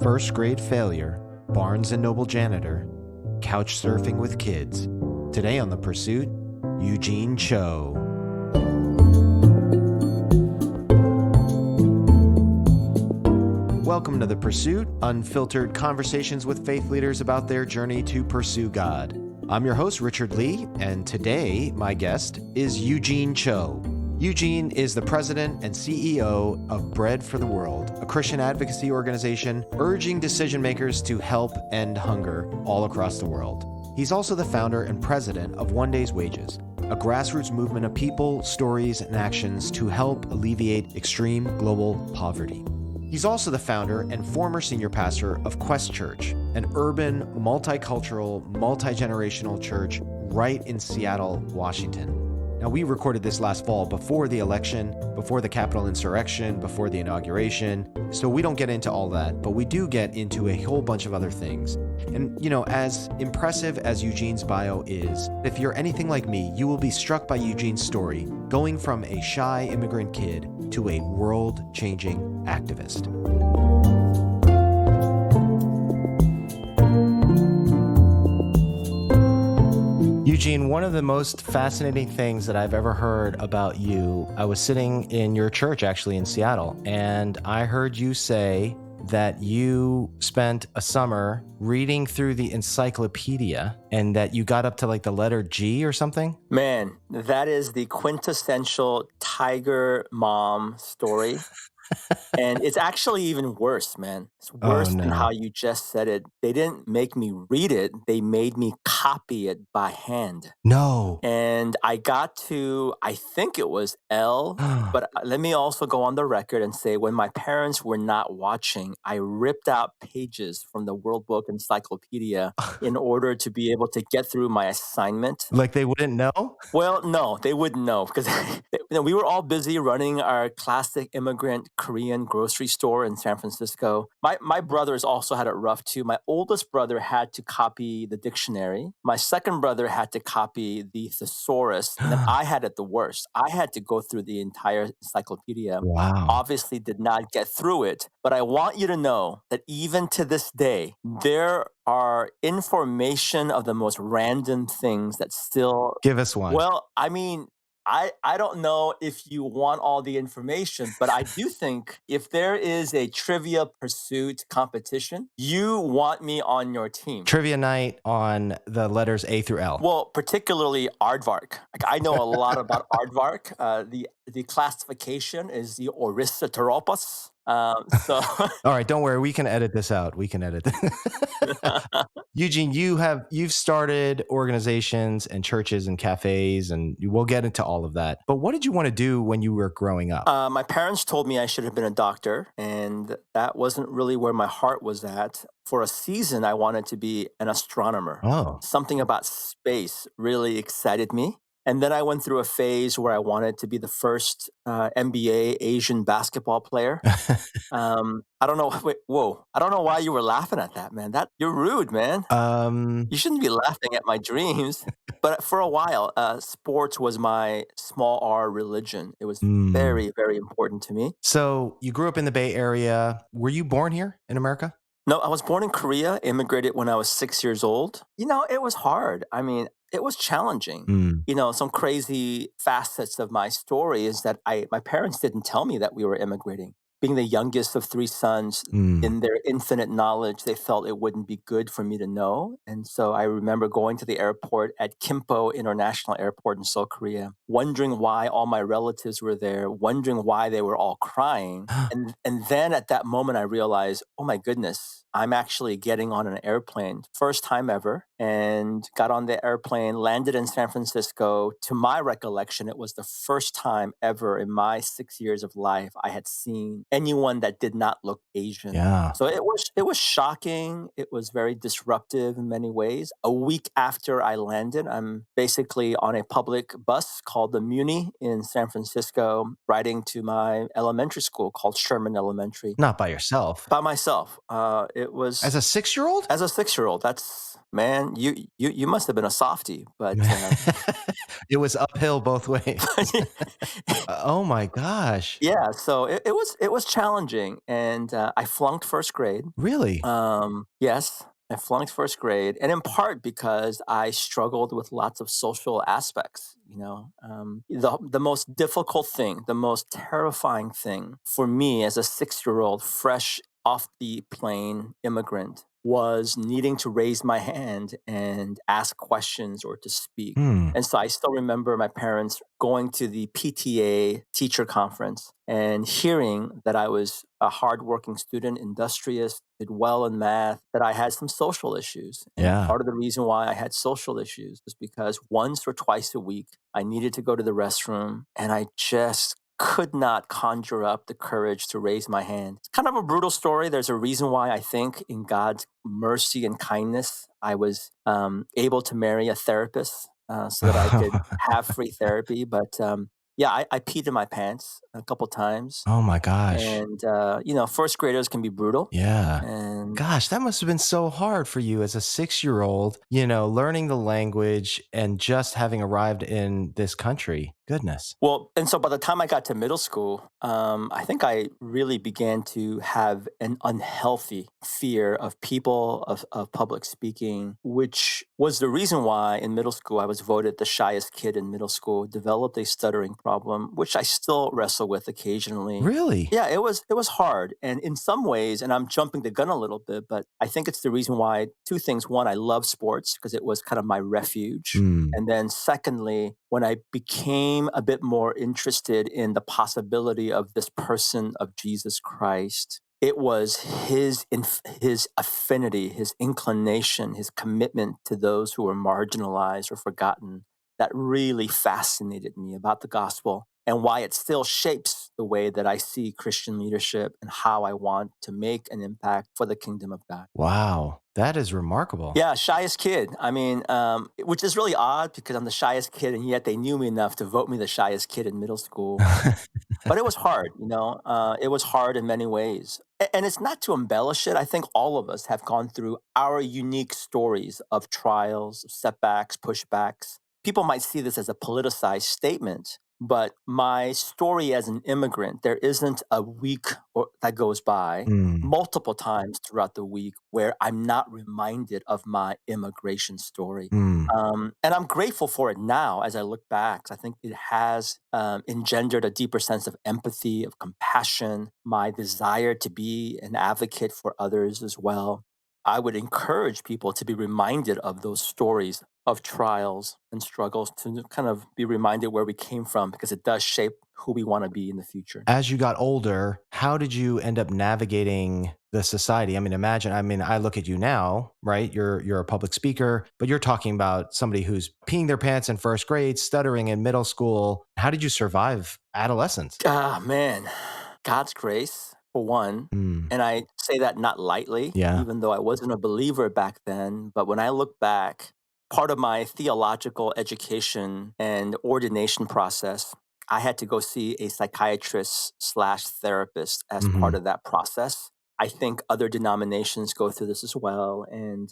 first grade failure, Barnes & Noble janitor, couch surfing with kids. Today on The Pursuit, Eugene Cho. Welcome to The Pursuit, unfiltered conversations with faith leaders about their journey to pursue God. I'm your host, Richard Lee, and today my guest is Eugene Cho. Eugene is the president and CEO of Bread for the World, a Christian advocacy organization urging decision makers to help end hunger all across the world. He's also the founder and president of One Day's Wages, a grassroots movement of people, stories, and actions to help alleviate extreme global poverty. He's also the founder and former senior pastor of Quest Church, an urban, multicultural, multi-generational church right in Seattle, Washington. Now, we recorded this last fall before the election, before the Capitol insurrection, before the inauguration, so we don't get into all that, but we do get into a whole bunch of other things. And, as impressive as Eugene's bio is, if you're anything like me, you will be struck by Eugene's story, going from a shy immigrant kid to a world-changing activist. Eugene, one of the most fascinating things that I've ever heard about you, I was sitting in your church actually in Seattle, and I heard you say that you spent a summer reading through the encyclopedia and that you got up to like the letter G or something? Man, that is the quintessential tiger mom story. And it's actually even worse, man. It's worse than how you just said it. They didn't make me read it. They made me copy it by hand. No. And I got to, I think it was L, but let me also go on the record and say when my parents were not watching, I ripped out pages from the World Book Encyclopedia in order to be able to get through my assignment. Like they wouldn't know? Well, no, they wouldn't know because we were all busy running our classic immigrant Korean grocery store in San Francisco. My brothers also had it rough too. My oldest brother had to copy the dictionary. My second brother had to copy the thesaurus. And then I had it the worst. I had to go through the entire encyclopedia. Wow. Obviously did not get through it. But I want you to know that even to this day, there are information of the most random things that still... Give us one. Well, I mean... I don't know if you want all the information, but I do think if there is a trivia pursuit competition, you want me on your team. Trivia night on the letters A through L. Well, particularly aardvark. Like, I know a lot about aardvark. The classification is the Oristotropos. All right, don't worry. We can edit this out. We can edit Eugene, you've started organizations and churches and cafes, and we'll get into all of that. But what did you want to do when you were growing up? My parents told me I should have been a doctor, and that wasn't really where my heart was at. For a season, I wanted to be an astronomer. Oh. Something about space really excited me. And then I went through a phase where I wanted to be the first NBA Asian basketball player. I don't know. I don't know why you were laughing at that, man. You're rude, man. You shouldn't be laughing at my dreams. But for a while, sports was my small R religion. It was very, very important to me. So you grew up in the Bay Area. Were you born here in America? No, I was born in Korea, immigrated when I was 6 years old. It was hard. I mean, it was challenging. Some crazy facets of my story is that my parents didn't tell me that we were immigrating. Being the youngest of three sons, in their infinite knowledge, they felt it wouldn't be good for me to know. And so I remember going to the airport at Gimpo International Airport in Seoul, Korea, wondering why all my relatives were there, wondering why they were all crying. And then at that moment, I realized, oh my goodness, I'm actually getting on an airplane, first time ever, and got on the airplane, landed in San Francisco. To my recollection, it was the first time ever in my 6 years of life I had seen anyone that did not look Asian. Yeah. So it was shocking. It was very disruptive in many ways. A week after I landed, I'm basically on a public bus called the Muni in San Francisco, riding to my elementary school called Sherman Elementary. Not by yourself. By myself. it was As a 6-year-old? as a 6-year-old. That's man, you must have been a softie, but It was uphill both ways. Oh my gosh. yeah, so it was challenging, and I flunked first grade. Really? Yes, I flunked first grade, and in part because I struggled with lots of social aspects. The most difficult thing, the most terrifying thing for me as a 6-year-old, fresh off the plane immigrant, was needing to raise my hand and ask questions or to speak. Hmm. And so I still remember my parents going to the PTA teacher conference and hearing that I was a hardworking student, industrious, did well in math, that I had some social issues. And Yeah. part of the reason why I had social issues was because once or twice a week, I needed to go to the restroom and I just could not conjure up the courage to raise my hand. It's kind of a brutal story. There's a reason why I think in God's mercy and kindness, I was able to marry a therapist so that I could have free therapy. But yeah, I peed in my pants a couple times. Oh my gosh. And, first graders can be brutal. Yeah. And Gosh, that must have been so hard for you as a 6-year-old, learning the language and just having arrived in this country. Goodness. well, and so by the time I got to middle school, I think I really began to have an unhealthy fear of people, of public speaking, which was the reason why in middle school I was voted the shyest kid in middle school, developed a stuttering problem, which I still wrestle with occasionally. Really? Yeah, it was hard. And in some ways, and I'm jumping the gun a little bit, but I think it's the reason why two things. One, I love sports because it was kind of my refuge. Mm. And then secondly, when I became a bit more interested in the possibility of this person of Jesus Christ, it was his affinity, his inclination, his commitment to those who were marginalized or forgotten that really fascinated me about the gospel and why it still shapes the way that I see Christian leadership and how I want to make an impact for the kingdom of God. Wow. That is remarkable. Yeah, shyest kid. I mean, which is really odd because I'm the shyest kid, and yet they knew me enough to vote me the shyest kid in middle school. But it was hard, it was hard in many ways. And it's not to embellish it. I think all of us have gone through our unique stories of trials, setbacks, pushbacks. People might see this as a politicized statement, but my story as an immigrant, there isn't a week that goes by Mm. multiple times throughout the week where I'm not reminded of my immigration story. Mm. And I'm grateful for it now as I look back. 'Cause I think it has engendered a deeper sense of empathy, of compassion, my desire to be an advocate for others as well. I would encourage people to be reminded of those stories of trials and struggles to kind of be reminded where we came from because it does shape who we want to be in the future. As you got older, how did you end up navigating the society? I look at you now, right? You're a public speaker, but you're talking about somebody who's peeing their pants in first grade, stuttering in middle school. How did you survive adolescence? Ah, man, God's grace, for one. Mm. And I say that not lightly, Yeah. even though I wasn't a believer back then. But when I look back, part of my theological education and ordination process, I had to go see a psychiatrist slash therapist as part Mhm. of that process. I think other denominations go through this as well. And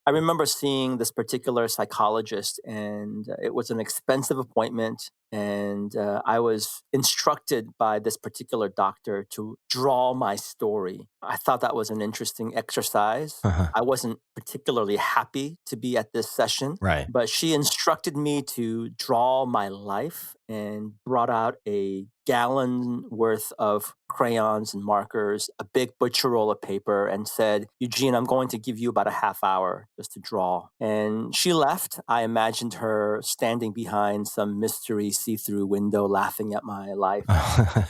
I remember seeing this particular psychologist, and it was an expensive appointment. And I was instructed by this particular doctor to draw my story. I thought that was an interesting exercise. Uh-huh. I wasn't particularly happy to be at this session, Right. but she instructed me to draw my life and brought out a gallon worth of crayons and markers, a big butcher roll of paper, and said, Eugene, I'm going to give you about a half hour just to draw. And she left. I imagined her standing behind some mystery see through window laughing at my life.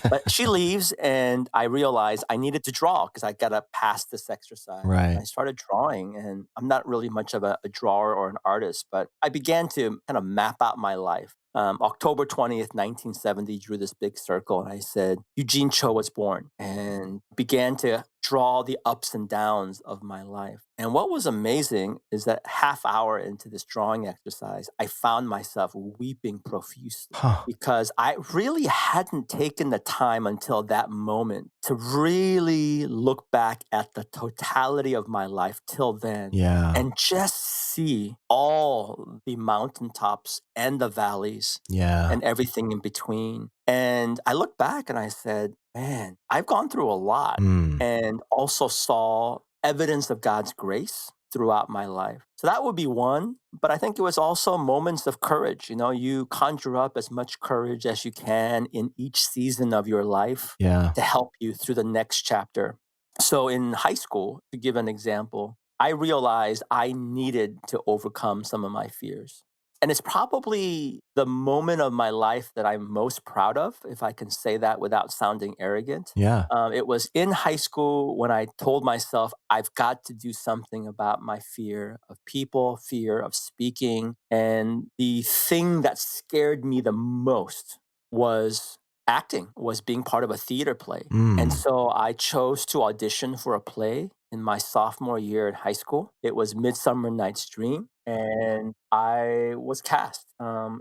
But she leaves, and I realized I needed to draw because I got to pass this exercise. And Right. I started drawing, and I'm not really much of a drawer or an artist, but I began to kind of map out my life. October 20th, 1970, drew this big circle, and I said, Eugene Cho was born, and began to draw the ups and downs of my life. And what was amazing is that half hour into this drawing exercise, I found myself weeping profusely Huh. because I really hadn't taken the time until that moment to really look back at the totality of my life till then Yeah. and just see all the mountaintops and the valleys Yeah. and everything in between. And I look back and I said, man, I've gone through a lot Mm. and also saw evidence of God's grace throughout my life. So that would be one. But I think it was also moments of courage. You know, you conjure up as much courage as you can in each season of your life Yeah. to help you through the next chapter. So in high school, to give an example, I realized I needed to overcome some of my fears. And it's probably the moment of my life that I'm most proud of, if I can say that without sounding arrogant. Yeah. It was in high school when I told myself, I've got to do something about my fear of people, fear of speaking. And the thing that scared me the most was acting, was being part of a theater play. And Mm. so I chose to audition for a play in my sophomore year in high school. It was Midsummer Night's Dream, and I was cast.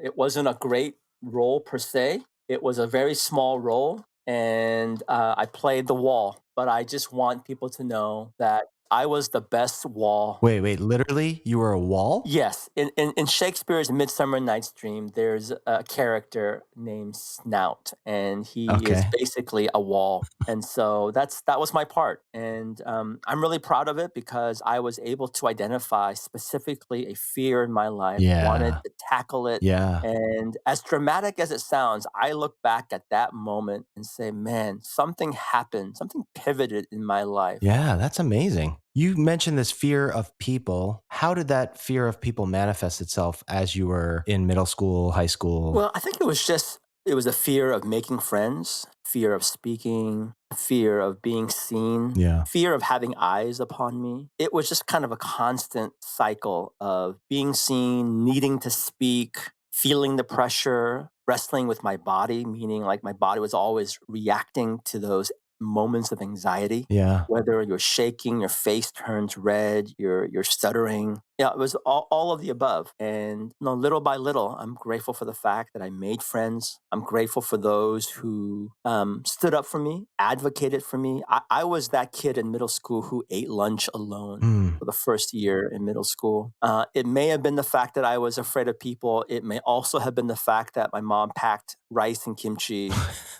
It wasn't a great role per se, it was a very small role, and I played the wall. But I just want people to know that I was the best wall. Wait, literally, you were a wall? Yes, in Shakespeare's Midsummer Night's Dream, there's a character named Snout, and he is Okay. basically a wall. And so that was my part, and I'm really proud of it because I was able to identify specifically a fear in my life, wanted Yeah. to tackle it, Yeah. and as dramatic as it sounds, I look back at that moment and say, "Man, something happened, something pivoted in my life." Yeah, that's amazing. You mentioned this fear of people. How did that fear of people manifest itself as you were in middle school, high school? Well, I think it was a fear of making friends, fear of speaking, fear of being seen, Yeah. fear of having eyes upon me. It was just kind of a constant cycle of being seen, needing to speak, feeling the pressure, wrestling with my body, meaning like my body was always reacting to those moments of anxiety. Yeah. Whether you're shaking, your face turns red, you're stuttering. Yeah, it was all of the above. And you know, little by little, I'm grateful for the fact that I made friends. I'm grateful for those who stood up for me, advocated for me. I was that kid in middle school who ate lunch alone Mm. for the first year in middle school. It may have been the fact that I was afraid of people. It may also have been the fact that my mom packed rice and kimchi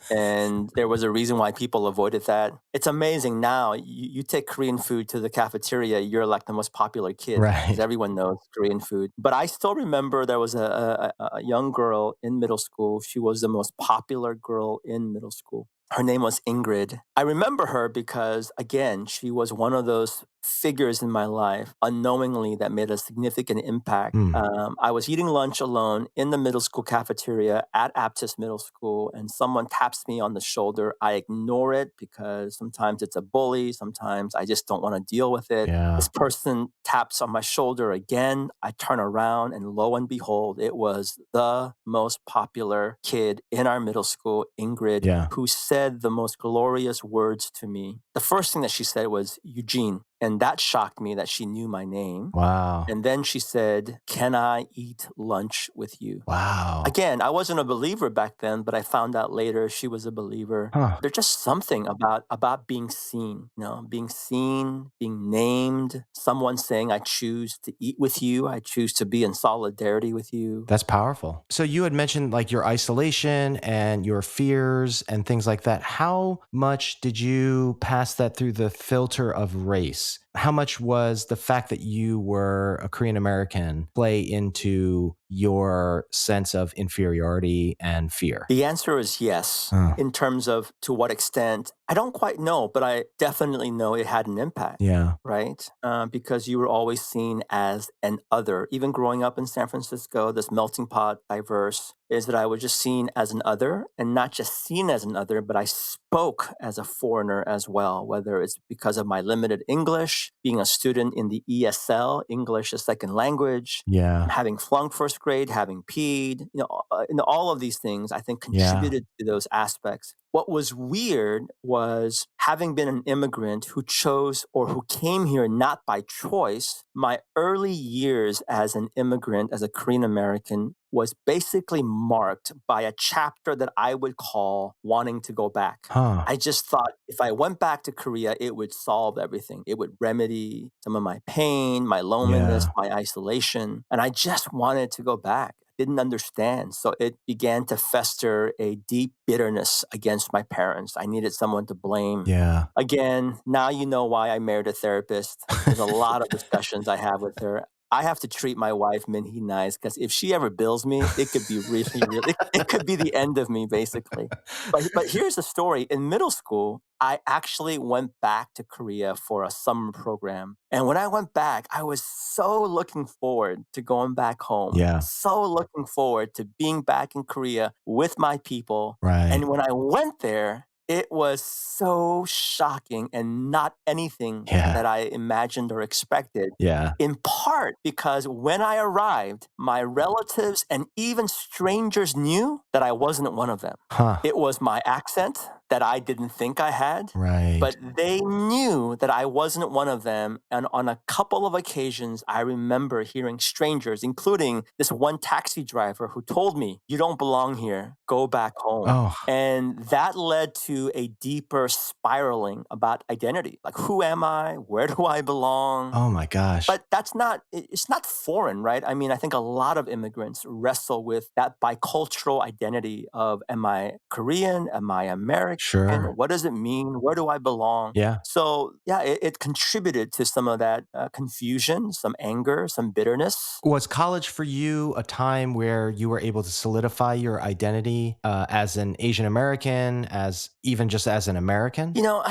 and there was a reason why people avoided that. It's amazing now. You take Korean food to the cafeteria, you're like the most popular kid because Right. everyone knows Korean food. But I still remember there was a young girl in middle school. She was the most popular girl in middle school. Her name was Ingrid. I remember her because, again, she was one of those figures in my life unknowingly that made a significant impact. Mm. I was eating lunch alone in the middle school cafeteria at Aptis Middle School, and someone taps me on the shoulder. I ignore it because sometimes it's a bully, sometimes I just don't want to deal with it. Yeah. This person taps on my shoulder again. I turn around, and lo and behold, it was the most popular kid in our middle school, Ingrid, Yeah. who said the most glorious words to me. The first thing that she said was, Eugene. And that shocked me that she knew my name. Wow. And then she said, can I eat lunch with you? Wow. Again, I wasn't a believer back then, but I found out later she was a believer. Huh. There's just something about being seen, you know, being seen, being named, someone saying, I choose to eat with you, I choose to be in solidarity with you. That's powerful. So you had mentioned like your isolation and your fears and things like that. How much did you pass that through the filter of race? How much was the fact that you were a Korean American play into your sense of inferiority and fear? The answer is yes. Huh. In terms of to what extent, I don't quite know, but I definitely know it had an impact. Yeah. Right? Because you were always seen as an other. Even growing up in San Francisco, this melting pot, diverse, is that I was just seen as an other and not just seen as an other, but I spoke as a foreigner as well, whether it's because of my limited English, being a student in the ESL, English as second language, Yeah. having flunked first grade, having peed, all of these things I think Yeah. contributed to those aspects. what was weird was having been an immigrant who chose or who came here not by choice, my early years as an immigrant, as a Korean American, was basically marked by a chapter that I would call wanting to go back. Huh. I just thought if I went back to Korea, it would solve everything. It would remedy some of my pain, my loneliness, Yeah. my isolation. And I just wanted to go back. I didn't understand. So it began to fester a deep bitterness against my parents. I needed someone to blame. Yeah. Again, now you know why I married a therapist. There's a lot of discussions I have with her. I have to treat my wife Minhee nice because if she ever bills me, it could be really, really, it could be the end of me, basically. But here's the story. In middle school, I actually went back to Korea for a summer program. And when I went back, I was so looking forward to going back home, Yeah. so looking forward to being back in Korea with my people. Right. And when I went there, it was so shocking and not anything Yeah. that I imagined or expected. Yeah. In part because when I arrived, my relatives and even strangers knew that I wasn't one of them. Huh. It was my accent that I didn't think I had, Right. but they knew that I wasn't one of them. And on a couple of occasions, I remember hearing strangers, including this one taxi driver who told me, "You don't belong here, go back home." Oh. And that led to a deeper spiraling about identity. Like, who am I? Where do I belong? Oh my gosh. But it's not foreign, right? I mean, I think a lot of immigrants wrestle with that bicultural identity of, am I Korean? Am I American? Sure. What does it mean? Where do I belong? Yeah. So, yeah, it contributed to some of that confusion, some anger, some bitterness. Was college for you a time where you were able to solidify your identity as an Asian American, as even just as an American? You know,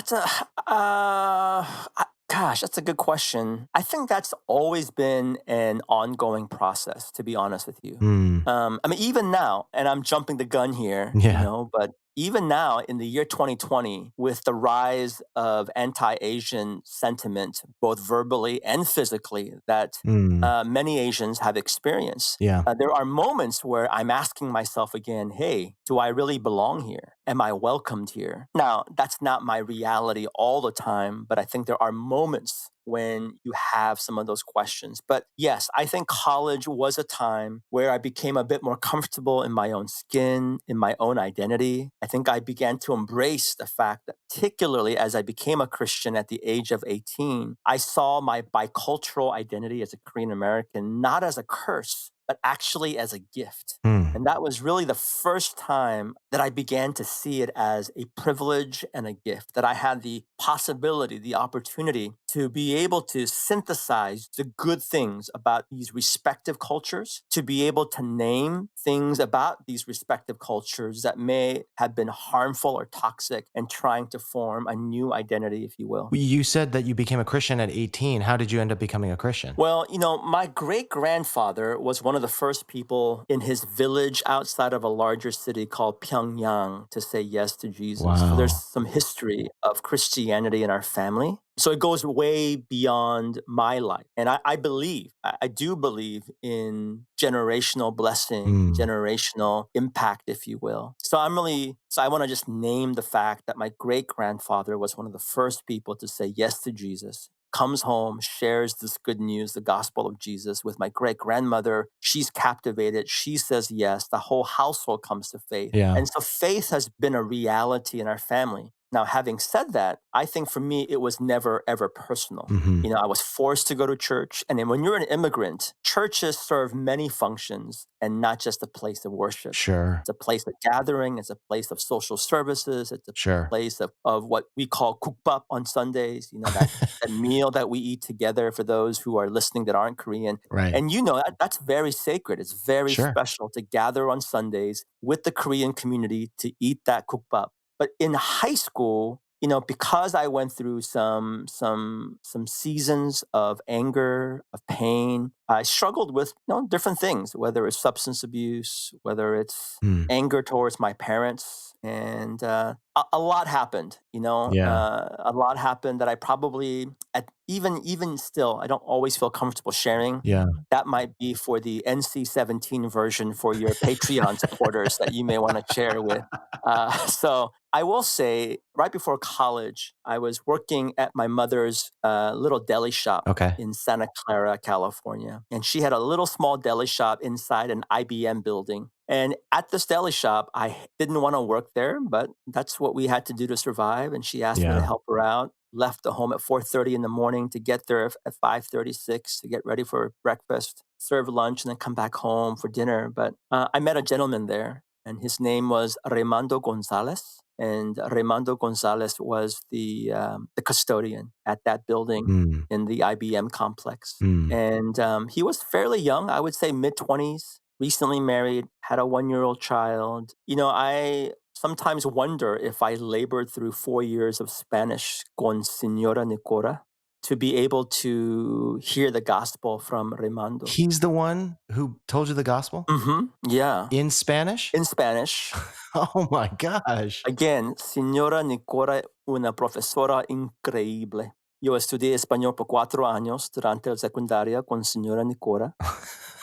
gosh, that's a good question. I think that's always been an ongoing process, to be honest with you. Hmm. I mean, even now, and I'm jumping the gun here, Yeah. but even now in the year 2020, with the rise of anti Asian sentiment, both verbally and physically, that Hmm. many Asians have experienced, Yeah. there are moments where I'm asking myself again, hey, do I really belong here? Am I welcomed here? Now, that's not my reality all the time, but I think there are moments when you have some of those questions. But yes, I think college was a time where I became a bit more comfortable in my own skin, in my own identity. I think I began to embrace the fact that, particularly as I became a Christian at the age of 18, I saw my bicultural identity as a Korean American not as a curse, but actually as a gift. Hmm. And that was really the first time that I began to see it as a privilege and a gift, that I had the possibility, the opportunity to be able to synthesize the good things about these respective cultures, to be able to name things about these respective cultures that may have been harmful or toxic, and trying to form a new identity, if you will. You said that you became a Christian at 18. How did you end up becoming a Christian? Well, my great grandfather was one of the first people in his village outside of a larger city called Pyongyang to say yes to Jesus. So there's Wow. some history of Christianity in our family. So it goes way beyond my life. And I do believe in generational blessing, Hmm. generational impact, if you will. So I want to just name the fact that my great grandfather was one of the first people to say yes to Jesus, comes home, shares this good news, the gospel of Jesus, with my great grandmother. She's captivated. She says yes. The whole household comes to faith. Yeah. And so faith has been a reality in our family. Now, having said that, I think for me, it was never, ever personal. Hmm. I was forced to go to church. And then when you're an immigrant, churches serve many functions and not just a place of worship. Sure. It's a place of gathering. It's a place of social services. It's a Sure. place of what we call kukbap on Sundays, that meal that we eat together for those who are listening that aren't Korean. Right. And that's very sacred. It's very Sure. special to gather on Sundays with the Korean community to eat that kukbap. But in high school, because I went through some seasons of anger, of pain, I struggled with different things, whether it's substance abuse, whether it's Hmm. anger towards my parents, and a lot happened. Yeah. A lot happened that I probably even still, I don't always feel comfortable sharing. Yeah. That might be for the NC-17 version for your Patreon supporters that you may want to share with. So I will say, right before college, I was working at my mother's little deli shop Okay. in Santa Clara, California. And she had a little small deli shop inside an IBM building. And at this deli shop, I didn't want to work there, but that's what we had to do to survive. And she asked me to Yeah. help her out. Left the home at 4:30 in the morning to get there at 5:36 to get ready for breakfast, serve lunch, and then come back home for dinner. But I met a gentleman there, and his name was Raymando Gonzalez. And Raymando Gonzalez was the custodian at that building Mm. in the IBM complex. Mm. And he was fairly young, I would say mid-20s, recently married, had a 1-year-old child. I sometimes wonder if I labored through 4 years of Spanish con Señora Nicora to be able to hear the gospel from Raymando. He's the one who told you the gospel Yeah, in Spanish? in Spanish. Oh my gosh. Again, Señora Nicora, una profesora increíble. Yo estudié español por 4 años durante la secundaria con Señora Nicora.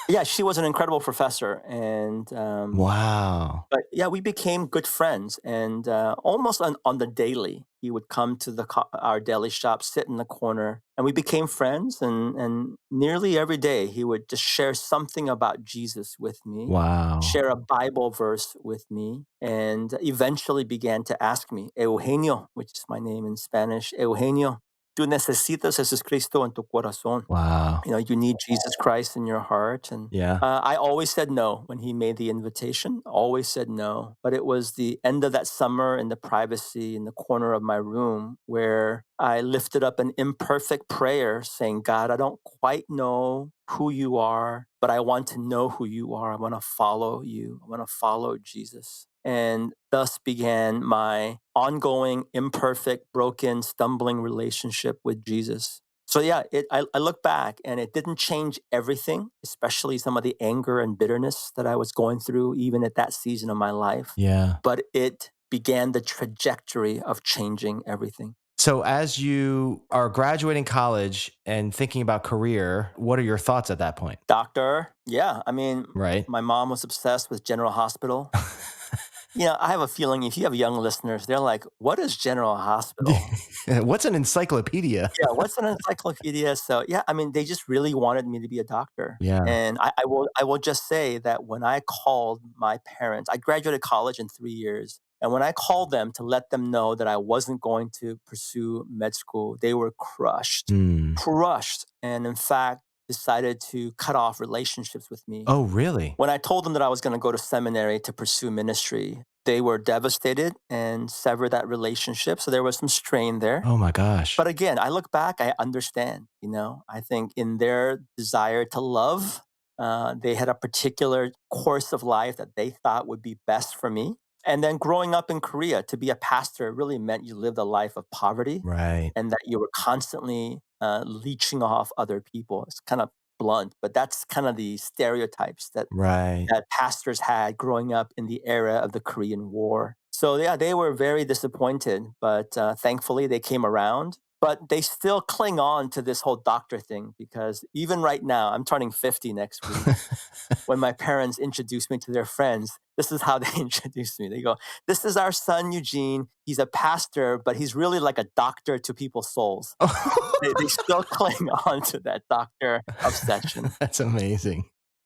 Yeah, she was an incredible professor, and Wow. but yeah, we became good friends, and almost on the daily, he would come to our deli shop, sit in the corner, and we became friends. And nearly every day, he would just share something about Jesus with me, Wow. share a Bible verse with me, and eventually began to ask me, Eugenio, which is my name in Spanish, Eugenio, tú necesitas Jesucristo en tu corazón. Wow. You need Jesus Christ in your heart. And Yeah. I always said no when he made the invitation, always said no. But it was the end of that summer in the privacy in the corner of my room where I lifted up an imperfect prayer saying, God, I don't quite know who you are, but I want to know who you are. I want to follow you. I want to follow Jesus. And thus began my ongoing, imperfect, broken, stumbling relationship with Jesus. So yeah, I look back and it didn't change everything, especially some of the anger and bitterness that I was going through even at that season of my life. Yeah. But it began the trajectory of changing everything. So as you are graduating college and thinking about career, what are your thoughts at that point? Doctor, yeah, I mean, Right? my mom was obsessed with General Hospital. I have a feeling if you have young listeners, they're like, what is General Hospital? What's an encyclopedia? Yeah, what's an encyclopedia? So yeah, I mean, they just really wanted me to be a doctor. Yeah. And I will just say that when I called my parents, I graduated college in 3 years. And when I called them to let them know that I wasn't going to pursue med school, they were crushed, Mm. crushed. And in fact, decided to cut off relationships with me. Oh, really? When I told them that I was going to go to seminary to pursue ministry, they were devastated and severed that relationship. So there was some strain there. Oh my gosh. But again, I look back, I understand. I think in their desire to love, they had a particular course of life that they thought would be best for me. And then growing up in Korea, to be a pastor really meant you lived a life of poverty Right. and that you were constantly leeching off other people. It's kind of blunt, but that's kind of the stereotypes that Right. that pastors had growing up in the era of the Korean War. So yeah, they were very disappointed, but thankfully they came around. But they still cling on to this whole doctor thing because even right now, I'm turning 50 next week. When my parents introduced me to their friends, this is how they introduced me. They go, "This is our son, Eugene. He's a pastor, but he's really like a doctor to people's souls." They still cling on to that doctor obsession. That's amazing.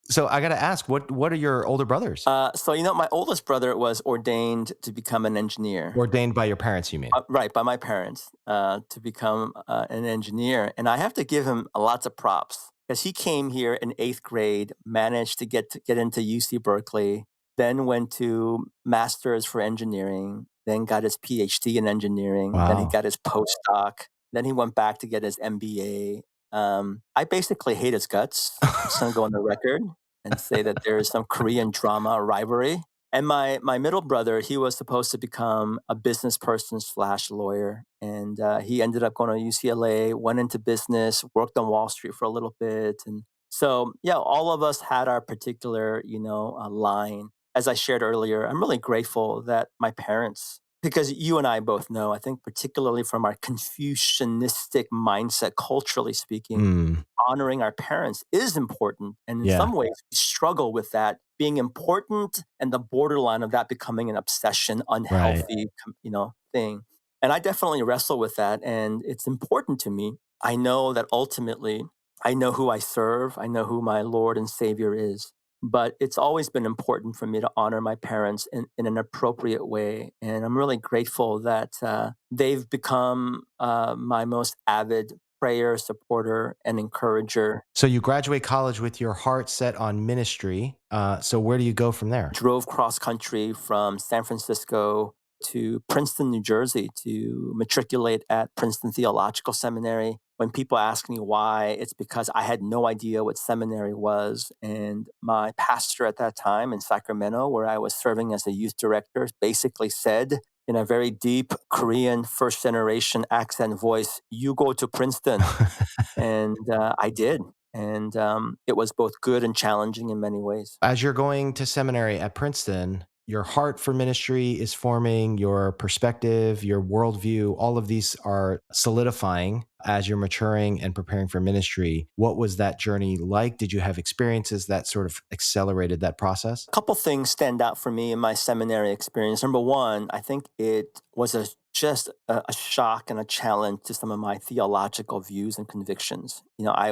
So I got to ask, what are your older brothers? So my oldest brother was ordained to become an engineer. Ordained by your parents, you mean? Right, by my parents, to become an engineer. And I have to give him lots of props because he came here in 8th grade, managed to get into UC Berkeley, then went to Masters for Engineering, then got his PhD in engineering, then he Wow. got his postdoc, then he went back to get his MBA. I basically hate his guts. I'm just going to go on the record and say that there is some Korean drama rivalry. And my middle brother, he was supposed to become a business person slash lawyer. And he ended up going to UCLA, went into business, worked on Wall Street for a little bit. And so, yeah, all of us had our particular, line. As I shared earlier, I'm really grateful that my parents, Because you and I both know, I think, particularly from our Confucianistic mindset, culturally speaking, Mm, honoring our parents is important. And in yeah, some ways, we struggle with that being important and the borderline of that becoming an obsession, right. unhealthy, thing. And I definitely wrestle with that. And it's important to me. I know that ultimately, I know who I serve, I know who my Lord and Savior is. But it's always been important for me to honor my parents in an appropriate way. And I'm really grateful that they've become my most avid prayer, supporter, and encourager. So you graduate college with your heart set on ministry. So where do you go from there? Drove cross country from San Francisco to Princeton, New Jersey to matriculate at Princeton Theological Seminary. When people ask me why, it's because I had no idea what seminary was. And my pastor at that time in Sacramento, where I was serving as a youth director, basically said in a very deep Korean first generation accent voice, "You go to Princeton." And I did. And it was both good and challenging in many ways. As you're going to seminary at Princeton, your heart for ministry is forming, your perspective, your worldview, all of these are solidifying as you're maturing and preparing for ministry. What was that journey like? Did you have experiences that sort of accelerated that process? A couple things stand out for me in my seminary experience. Number one, I think it was just a shock and a challenge to some of my theological views and convictions. I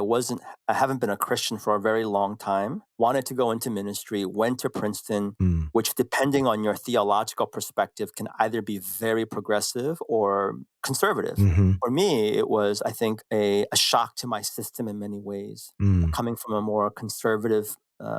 haven't been a Christian for a very long time, wanted to go into ministry, went to Princeton, Mm. which, depending on your theological perspective, can either be very progressive or conservative. Hmm. For me, it was, I think, a shock to my system in many ways, Mm. coming from a more conservative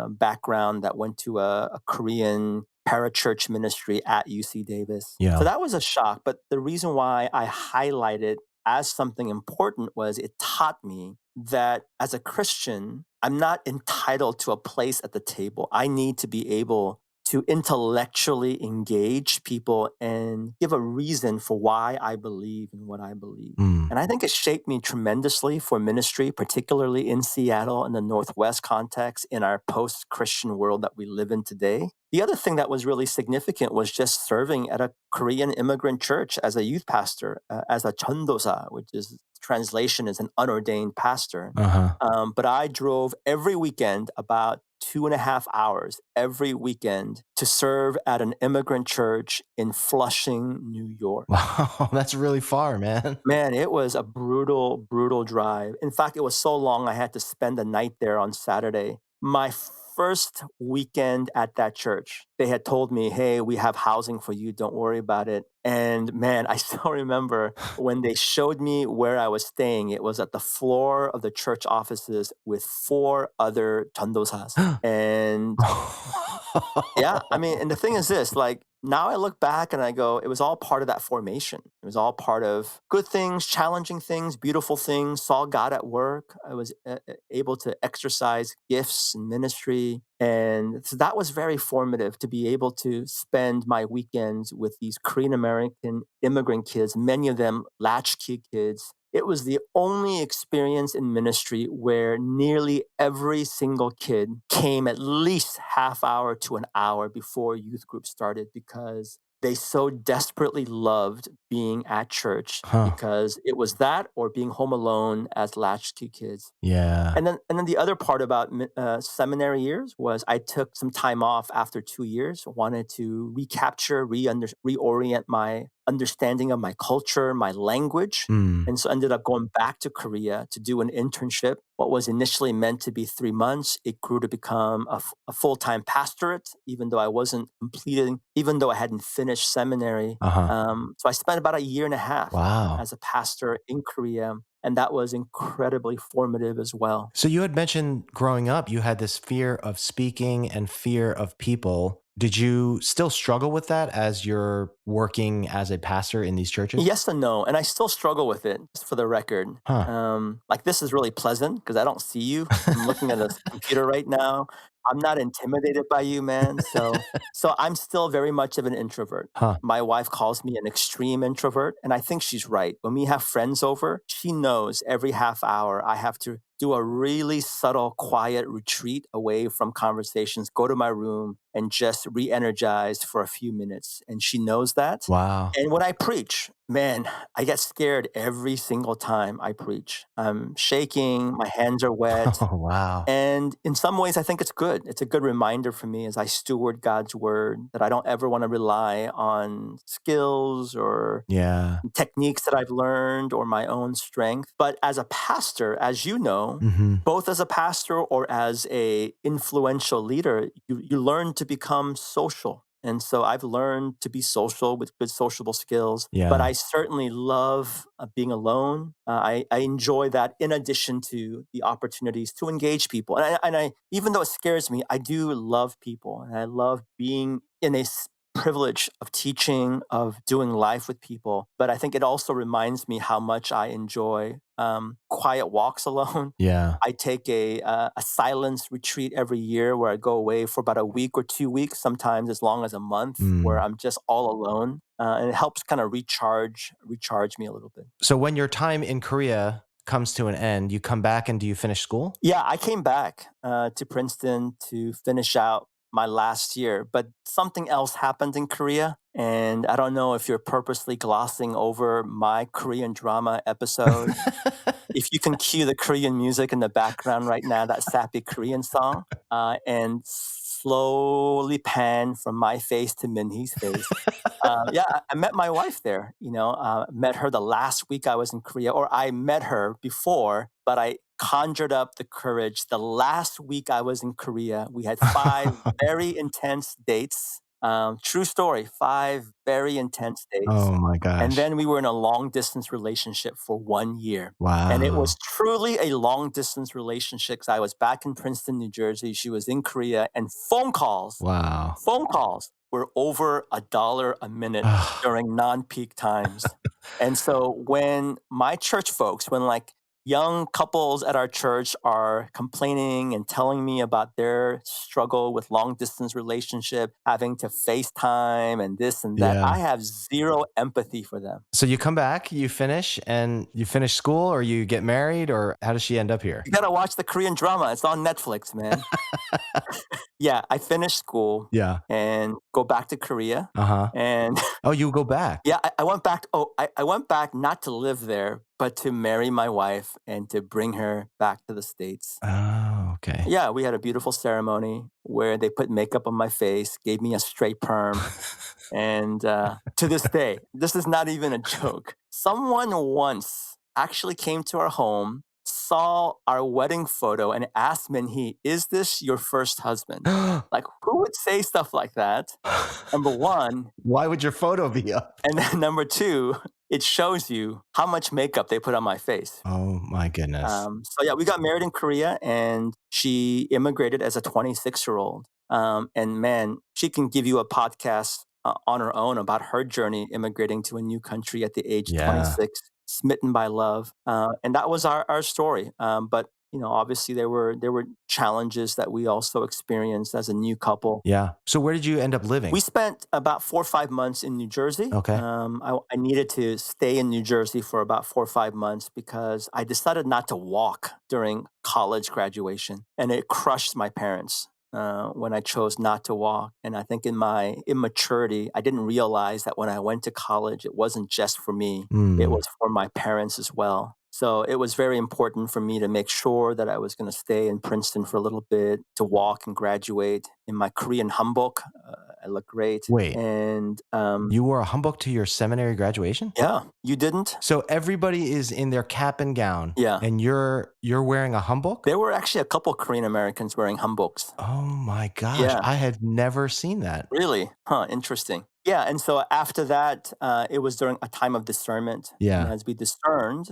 background that went to a Korean parachurch ministry at UC Davis. So Yeah. that was a shock. But the reason why I highlight it as something important was it taught me that as a Christian, I'm not entitled to a place at the table. I need to be able to intellectually engage people and give a reason for why I believe in what I believe. Mm. And I think it shaped me tremendously for ministry, particularly in Seattle in the Northwest context in our post Christian world that we live in today. The other thing that was really significant was just serving at a Korean immigrant church as a youth pastor, as a chondosa, which is translation is an unordained pastor. Uh-huh. But I drove every weekend about 2.5 hours every weekend to serve at an immigrant church in Flushing, New York. Wow, that's really far, man. Man, it was a brutal, brutal drive. In fact, it was so long I had to spend the night there on Saturday. My first weekend at that church, they had told me, "Hey, we have housing for you. Don't worry about it." And man, I still remember when they showed me where I was staying, it was at the floor of the church offices with four other tondosas. And yeah, I mean, and the thing is this, like, now I look back and I go, it was all part of that formation. It was all part of good things, challenging things, beautiful things, saw God at work. I was able to exercise gifts and ministry. And so that was very formative to be able to spend my weekends with these Korean American immigrant kids, many of them latchkey kids. It was the only experience in ministry where nearly every single kid came at least half hour to an hour before youth group started because they so desperately loved being at church Huh. because it was that or being home alone as latchkey kids. Yeah. And then the other part about seminary years was I took some time off after 2 years. Wanted to recapture, reorient my understanding of my culture, my language, Mm. and so ended up going back to Korea to do an internship. What was initially meant to be 3 months, it grew to become a full time pastorate, even though I wasn't completing, even though I hadn't finished seminary. Uh-huh. So I spent about a year and a half Wow. as a pastor in Korea, and that was incredibly formative as well. So you had mentioned growing up, you had this fear of speaking and fear of people. Did you still struggle with that as you're working as a pastor in these churches? Yes and no, and I still struggle with it, just for the record. Huh. Like, this is really pleasant because I don't see you. I'm looking at a computer right now. I'm not intimidated by you, man. So I'm still very much of an introvert. Huh. My wife calls me an extreme introvert, and I think she's right. When we have friends over, she knows every half hour I have to do a really subtle, quiet retreat away from conversations, go to my room and just re energize for a few minutes. And she knows that. Wow. And when I preach, man, I get scared every single time I preach. I'm shaking, my hands are wet. Oh, wow. And in some ways, I think it's good. It's a good reminder for me as I steward God's word that I don't ever want to rely on skills or Yeah. techniques that I've learned or my own strength. But as a pastor, as you know, Hmm. both as a pastor or as a influential leader, you learn to become social. And so I've learned to be social with good sociable skills, but Yeah. I certainly love being alone. I enjoy that in addition to the opportunities to engage people. Even though it scares me, I do love people and I love being in a privilege of teaching, of doing life with people. But I think it also reminds me how much I enjoy quiet walks alone. Yeah. I take a silence retreat every year where I go away for about a week or 2 weeks, sometimes as long as a month, where Mm. I'm just all alone, and it helps kind of recharge me a little bit. So when your time in Korea comes to an end, you come back and do you finish school? Yeah, I came back to Princeton to finish out my last year, but something else happened in Korea. And I don't know if you're purposely glossing over my Korean drama episode. If you can cue the Korean music in the background right now, that sappy Korean song, and slowly pan from my face to Minhee's face. Yeah, I met my wife there. Met her the last week I was in Korea, or I met her before, but I conjured up the courage. The last week I was in Korea, we had 5 very intense dates. True story, 5 very intense dates. Oh my And gosh. then we were in a long distance relationship for 1 year. And it was Wow. truly a long distance relationship 'cause I was back in Princeton, New Jersey. She was in Korea, and Wow. phone calls were over $1 a minute during non peak times. And so when my church folks, when like young couples at our church are complaining and telling me about their struggle with long distance relationship, having to FaceTime and this and that, Yeah. I have zero empathy for them. So you come back, you finish, and you finish school, or you get married, or how does she end up here? You gotta watch the Korean drama. It's on Netflix, man. Yeah, I finished school Yeah. and go back to Korea. Uh-huh. And Oh, you go back. yeah, I went back. Oh, I went back not to live there, but to marry my wife and to bring her back to the States. Oh, okay. Yeah, we had a beautiful ceremony where they put makeup on my face, gave me a straight perm. And to this day, this is not even a joke. Someone once actually came to our home, saw our wedding photo, and asked Minhee, "Is this your first husband?" Like, who would say stuff like that? Number one. Why would your photo be up? And then number two, it shows you how much makeup they put on my face. Oh my goodness. So yeah, we got married in Korea, and she immigrated as a 26-year-old. And man, she can give you a podcast on her own about her journey immigrating to a new country at the age of Yeah. 26, smitten by love. And that was our story. But obviously there were challenges that we also experienced as a new couple. Yeah. So where did you end up living? We spent about 4 or 5 months in New Jersey. Okay. I needed to stay in New Jersey for about 4 or 5 months because I decided not to walk during college graduation, and it crushed my parents when I chose not to walk. And I think in my immaturity, I didn't realize that when I went to college, it wasn't just for me; it Mm. was for my parents as well. So it was very important for me to make sure that I was going to stay in Princeton for a little bit, to walk and graduate in my Korean hanbok. I look great. Wait, And you wore a hanbok to your seminary graduation? yeah, you didn't? So everybody is in their cap and gown, Yeah. and you're wearing a hanbok? There were actually a couple Korean Americans wearing hanboks. Oh my gosh, Yeah. I had never seen that. Really? Huh, interesting. Yeah, and so after that, it was during a time of discernment. And Yeah. as we discerned,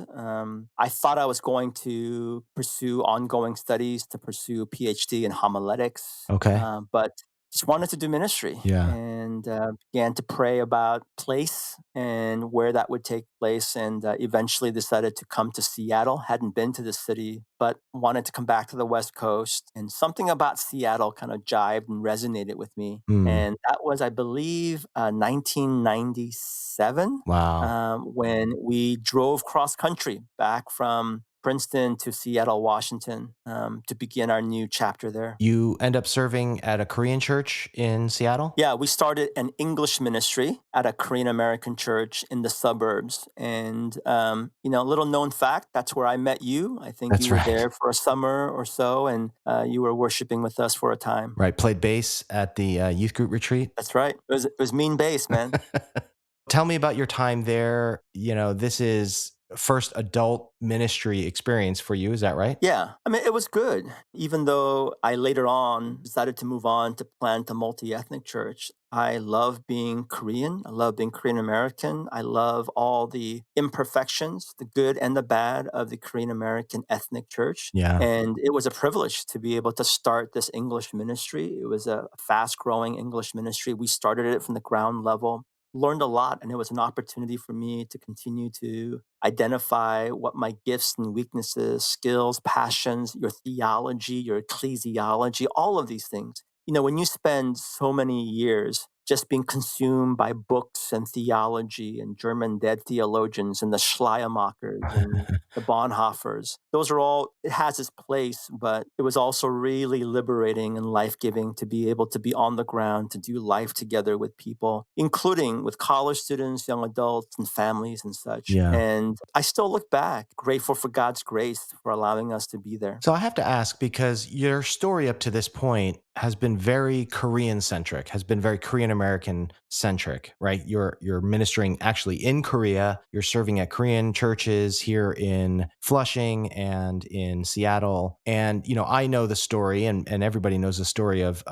I thought I was going to pursue ongoing studies to pursue a PhD in homiletics, Okay. but just wanted to do ministry Yeah. and began to pray about place and where that would take place, and eventually decided to come to Seattle. Hadn't been to the city, but wanted to come back to the West Coast. And something about Seattle kind of jived and resonated with me. Mm. And that was, I believe, 1997 Wow. when we drove cross country back from Princeton to Seattle, Washington, to begin our new chapter there. You end up serving at a Korean church in Seattle? Yeah, we started an English ministry at a Korean American church in the suburbs. And, little known fact, that's where I met you. I think you That's were right. there for a summer or so, and you were worshiping with us for a time. Right. Played bass at the youth group retreat. That's right. It was mean bass, man. Tell me about your time there. This is first adult ministry experience for you. Is that right? Yeah, I mean, it was good. Even though I later on decided to move on to plant a multi ethnic church, I love being Korean. I love being Korean American. I love all the imperfections, the good and the bad of the Korean American ethnic church. Yeah. And it was a privilege to be able to start this English ministry. It was a fast growing English ministry. We started it from the ground level, learned a lot, and it was an opportunity for me to continue to identify what my gifts and weaknesses, skills, passions, your theology, your ecclesiology, all of these things. When you spend so many years just being consumed by books and theology and German dead theologians and the Schleiermachers and the Bonhoeffers, those are all, it has its place, but it was also really liberating and life giving to be able to be on the ground, to do life together with people, including with college students, young adults, and families and such. Yeah. And I still look back, grateful for God's grace for allowing us to be there. So I have to ask, because your story up to this point has been very Korean centric, has been very Korean American centric, right? You're ministering actually in Korea. You're serving at Korean churches here in Flushing and in Seattle. And I know the story, and everybody knows the story of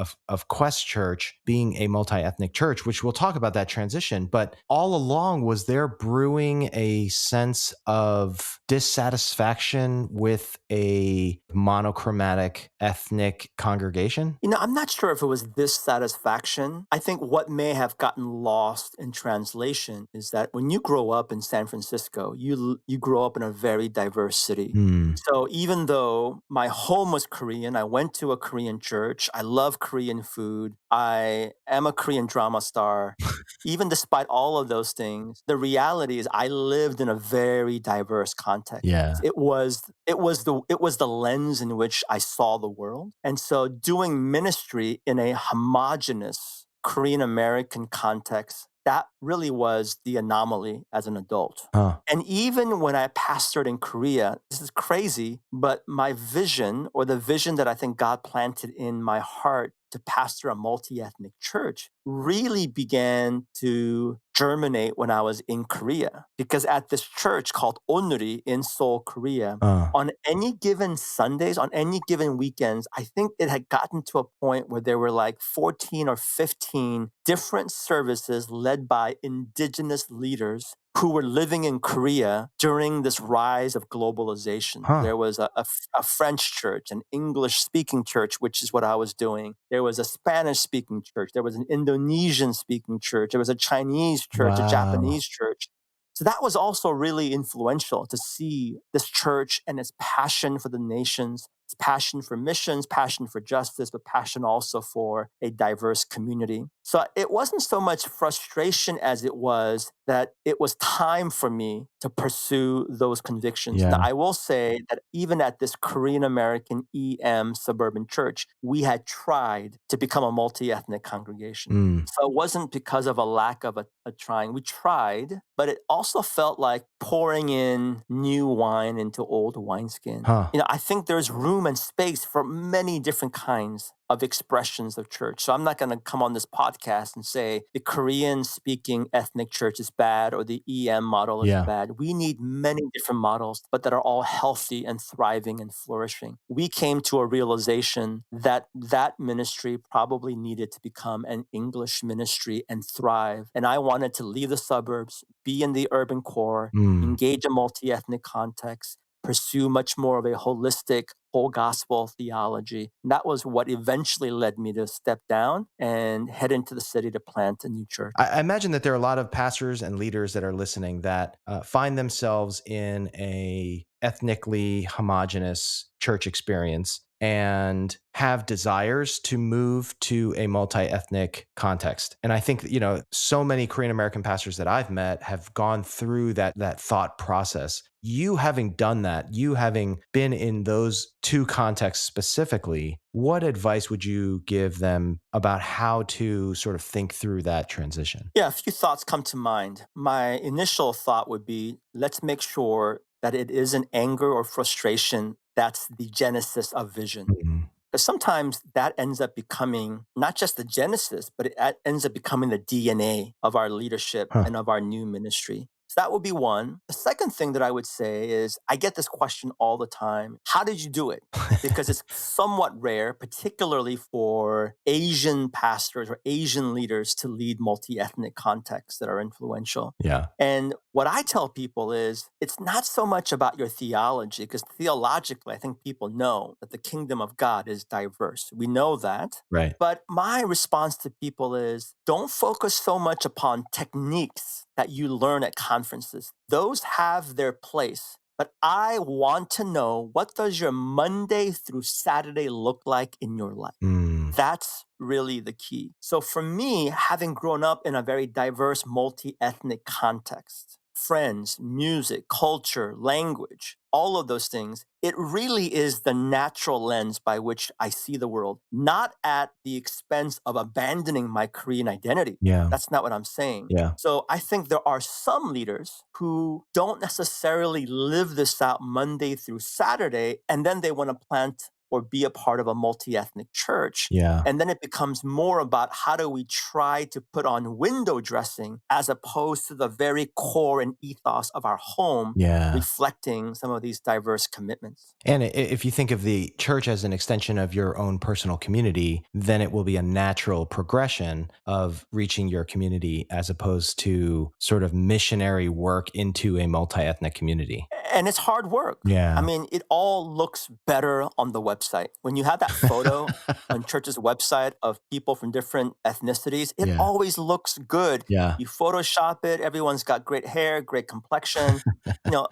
Quest Church being a multi-ethnic church, which we'll talk about that transition. But all along, was there brewing a sense of dissatisfaction with a monochromatic ethnic congregation? I'm not sure if it was this satisfaction. I think what may have gotten lost in translation is that when you grow up in San Francisco, you grow up in a very diverse city. Hmm. So even though my home was Korean, I went to a Korean church. I love Korean food. I am a Korean drama star. Even despite all of those things, the reality is I lived in a very diverse context. Yeah. It was the lens in which I saw the world. And so doing ministry in a homogenous Korean American context, that really was the anomaly as an adult. Huh. And even when I pastored in Korea, this is crazy, but my vision, or the vision that I think God planted in my heart to pastor a multi-ethnic church, really began to germinate when I was in Korea. Because at this church called Onuri in Seoul, Korea, on any given Sundays, on any given weekends, I think it had gotten to a point where there were like 14 or 15 different services led by indigenous leaders who were living in Korea during this rise of globalization. Huh. There was a French church, an English speaking church, which is what I was doing. There was a Spanish speaking church. There was an Indonesian speaking church. There was a Chinese church, a Wow. Japanese church. So that was also really influential to see this church and its passion for the nations, its passion for missions, passion for justice, but passion also for a diverse community. So it wasn't so much frustration as it was that it was time for me to pursue those convictions. Yeah. Now, I will say that even at this Korean American EM suburban church, we had tried to become a multi ethnic congregation. Mm. So it wasn't because of a lack of a trying. We tried, but it also felt like pouring in new wine into old wineskin. Huh. I think there's room and space for many different kinds of expressions of church. So I'm not going to come on this podcast and say the Korean speaking ethnic church is bad or the EM model is Yeah. bad. We need many different models, but that are all healthy and thriving and flourishing. We came to a realization that that ministry probably needed to become an English ministry and thrive. And I wanted to leave the suburbs, be in the urban core, engage a multi-ethnic context, pursue much more of a holistic, whole gospel theology. And that was what eventually led me to step down and head into the city to plant a new church. I imagine that there are a lot of pastors and leaders that are listening that find themselves in a ethnically homogenous church experience and have desires to move to a multi-ethnic context. And I think, so many Korean American pastors that I've met have gone through that thought process. You having done that, you having been in those two contexts specifically, what advice would you give them about how to sort of think through that transition? Yeah, a few thoughts come to mind. My initial thought would be, let's make sure that it isn't anger or frustration that's the genesis of vision. Mhm. Because sometimes that ends up becoming not just the genesis, but it ends up becoming the DNA of our leadership Huh. and of our new ministry. So that would be one. The second thing that I would say is I get this question all the time. How did you do it? Because it's somewhat rare, particularly for Asian pastors or Asian leaders to lead multi ethnic contexts that are influential. Yeah. And what I tell people is it's not so much about your theology, because theologically, I think people know that the kingdom of God is diverse. We know that. Right. But my response to people is don't focus so much upon techniques that you learn at conferences. Those have their place. But I want to know, what does your Monday through Saturday look like in your life? Mm. That's really the key. So for me, having grown up in a very diverse, multi-ethnic context, friends, music, culture, language, all of those things, it really is the natural lens by which I see the world, not at the expense of abandoning my Korean identity. Yeah. That's not what I'm saying. Yeah. So I think there are some leaders who don't necessarily live this out Monday through Saturday, and then they want to plant or be a part of a multi-ethnic church. Yeah. And then it becomes more about how do we try to put on window dressing as opposed to the very core and ethos of our home, Yeah. reflecting some of these diverse commitments. And if you think of the church as an extension of your own personal community, then it will be a natural progression of reaching your community as opposed to sort of missionary work into a multi-ethnic community. And it's hard work. I Yeah. mean, it all looks better on the website. When you have that photo on church's website of people from different ethnicities, it Yeah. always looks good. Yeah. You Photoshop it, everyone's got great hair, great complexion.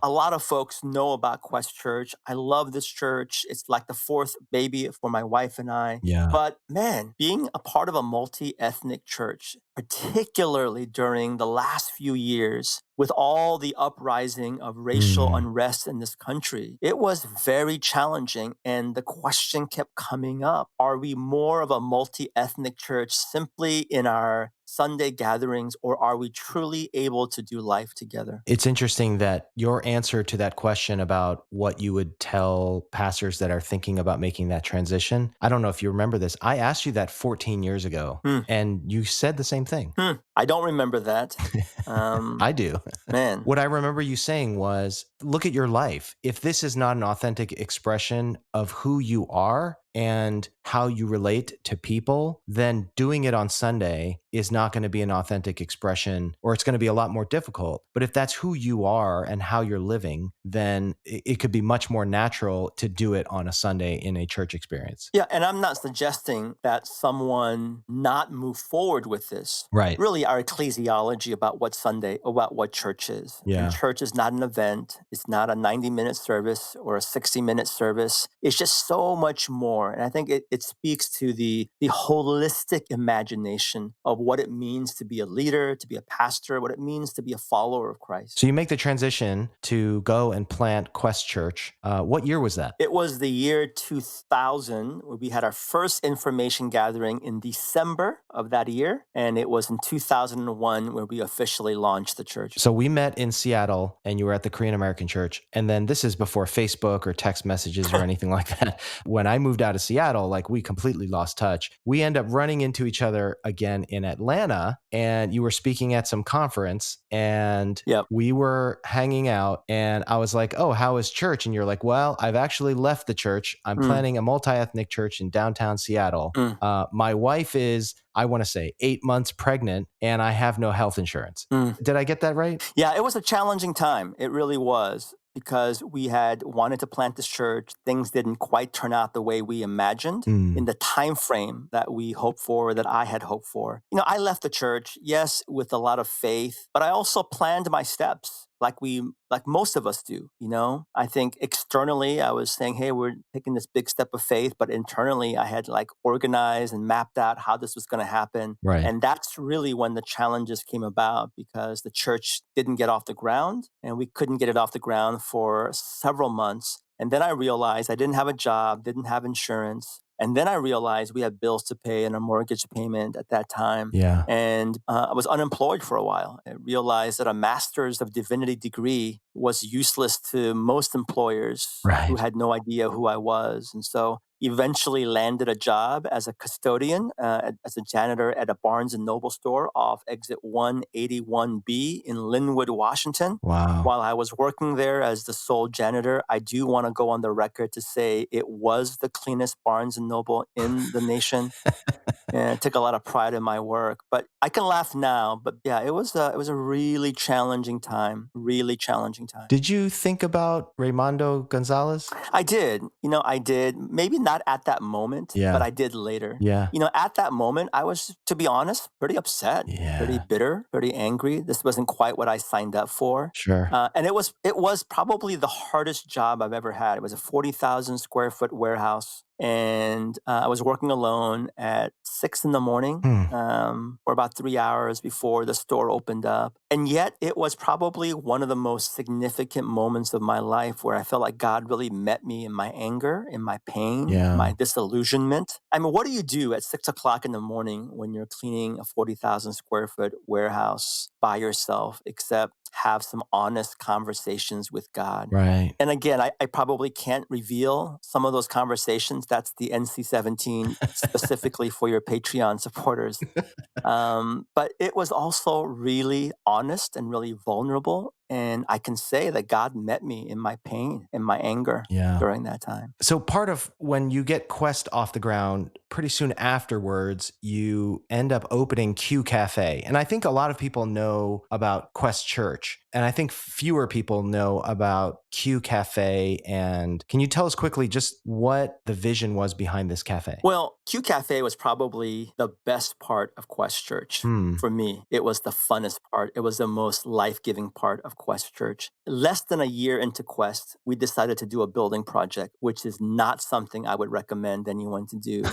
A lot of folks know about Quest Church. I love this church. It's like the fourth baby for my wife and I. Yeah. But man, being a part of a multi ethnic church, particularly during the last few years, with all the uprising of racial Mm. unrest in this country, it was very challenging. And the question kept coming up, are we more of a multi ethnic church simply in our Sunday gatherings, or are we truly able to do life together? It's interesting that your answer to that question about what you would tell pastors that are thinking about making that transition, I don't know if you remember this. I asked you that 14 years ago, Hmm. and you said the same thing. I don't remember that. I do. Man. What I remember you saying was, look at your life. If this is not an authentic expression of who you are and how you relate to people, then doing it on Sunday is not going to be an authentic expression, or it's going to be a lot more difficult. But if that's who you are and how you're living, then it could be much more natural to do it on a Sunday in a church experience. Yeah, and I'm not suggesting that someone not move forward with this. Right. Really, our ecclesiology about what Sunday, about what church is. Yeah. And church is not an event. It's not a 90-minute service or a 60-minute service. It's just so much more. And I think it speaks to the holistic imagination of what it means to be a leader, to be a pastor, what it means to be a follower of Christ. So you make the transition to go and plant Quest Church. What year was that? It was the year 2000, where we had our first information gathering in December of that year. And it was in 2001 where we officially launched the church. So we met in Seattle, and you were at the Korean American Church. And then this is before Facebook or text messages or anything like that. When I moved out of Seattle, we completely lost touch. We end up running into each other again in Atlanta, and you were speaking at some conference, and Yep. we were hanging out, and I was like, oh, how is church? And you're like, well, I've actually left the church. I'm planning a multi-ethnic church in downtown Seattle. My wife is, I want to say, 8 months pregnant, and I have no health insurance. Did I get that right? Yeah, it was a challenging time. It really was, because we had wanted to plant this church. Things didn't quite turn out the way we imagined in the time frame that we hoped for, that I had hoped for. I left the church, yes, with a lot of faith, but I also planned my steps. like most of us do, you know? I think externally I was saying, hey, we're taking this big step of faith, but internally I had like organized and mapped out how this was going to happen. Right. And that's really when the challenges came about because the church didn't get off the ground and we couldn't get it off the ground for several months. And then I realized I didn't have a job, didn't have insurance. And then I realized we had bills to pay and a mortgage payment at that time. Yeah. And I was unemployed for a while. I realized that a master's of divinity degree was useless to most employers who Right. had no idea who I was. And so eventually landed a job as a custodian, as a janitor at a Barnes and Noble store off exit 181B in Linwood, Washington. Wow. While I was working there as the sole janitor, I do want to go on the record to say it was the cleanest Barnes and Noble in the nation. And I took a lot of pride in my work, but I can laugh now. But yeah, it was a really challenging time, really challenging time. Did you think about Raymondo Gonzalez? I did, I did. Maybe not at that moment, but Yeah. I did later. Yeah. At that moment, I was, to be honest, pretty upset, pretty Yeah. bitter, pretty angry. This wasn't quite what I signed up for. Sure. And it was probably the hardest job I've ever had. It was a 40,000 square foot warehouse. And I was working alone at 6 in the morning Hmm. for about 3 hours before the store opened up. And yet it was probably one of the most significant moments of my life where I felt like God really met me in my anger, in my pain, Yeah. my disillusionment. I mean, what do you do at 6 o'clock in the morning when you're cleaning a 40,000 square foot warehouse by yourself, except have some honest conversations with God? Right. And again, I probably can't reveal some of those conversations. That's the NC-17 specifically for your Patreon supporters. But it was also really honest and really vulnerable. And I can say that God met me in my pain, in my anger Yeah. during that time. So part of when you get Quest off the ground, pretty soon afterwards, you end up opening Q Cafe. And I think a lot of people know about Quest Church. And I think fewer people know about Q Cafe. And can you tell us quickly just what the vision was behind this cafe? Well, Q Cafe was probably the best part of Quest Church. For me, it was the funnest part. It was the most life-giving part of Quest Church. Less than a year into Quest, we decided to do a building project, which is not something I would recommend anyone to do.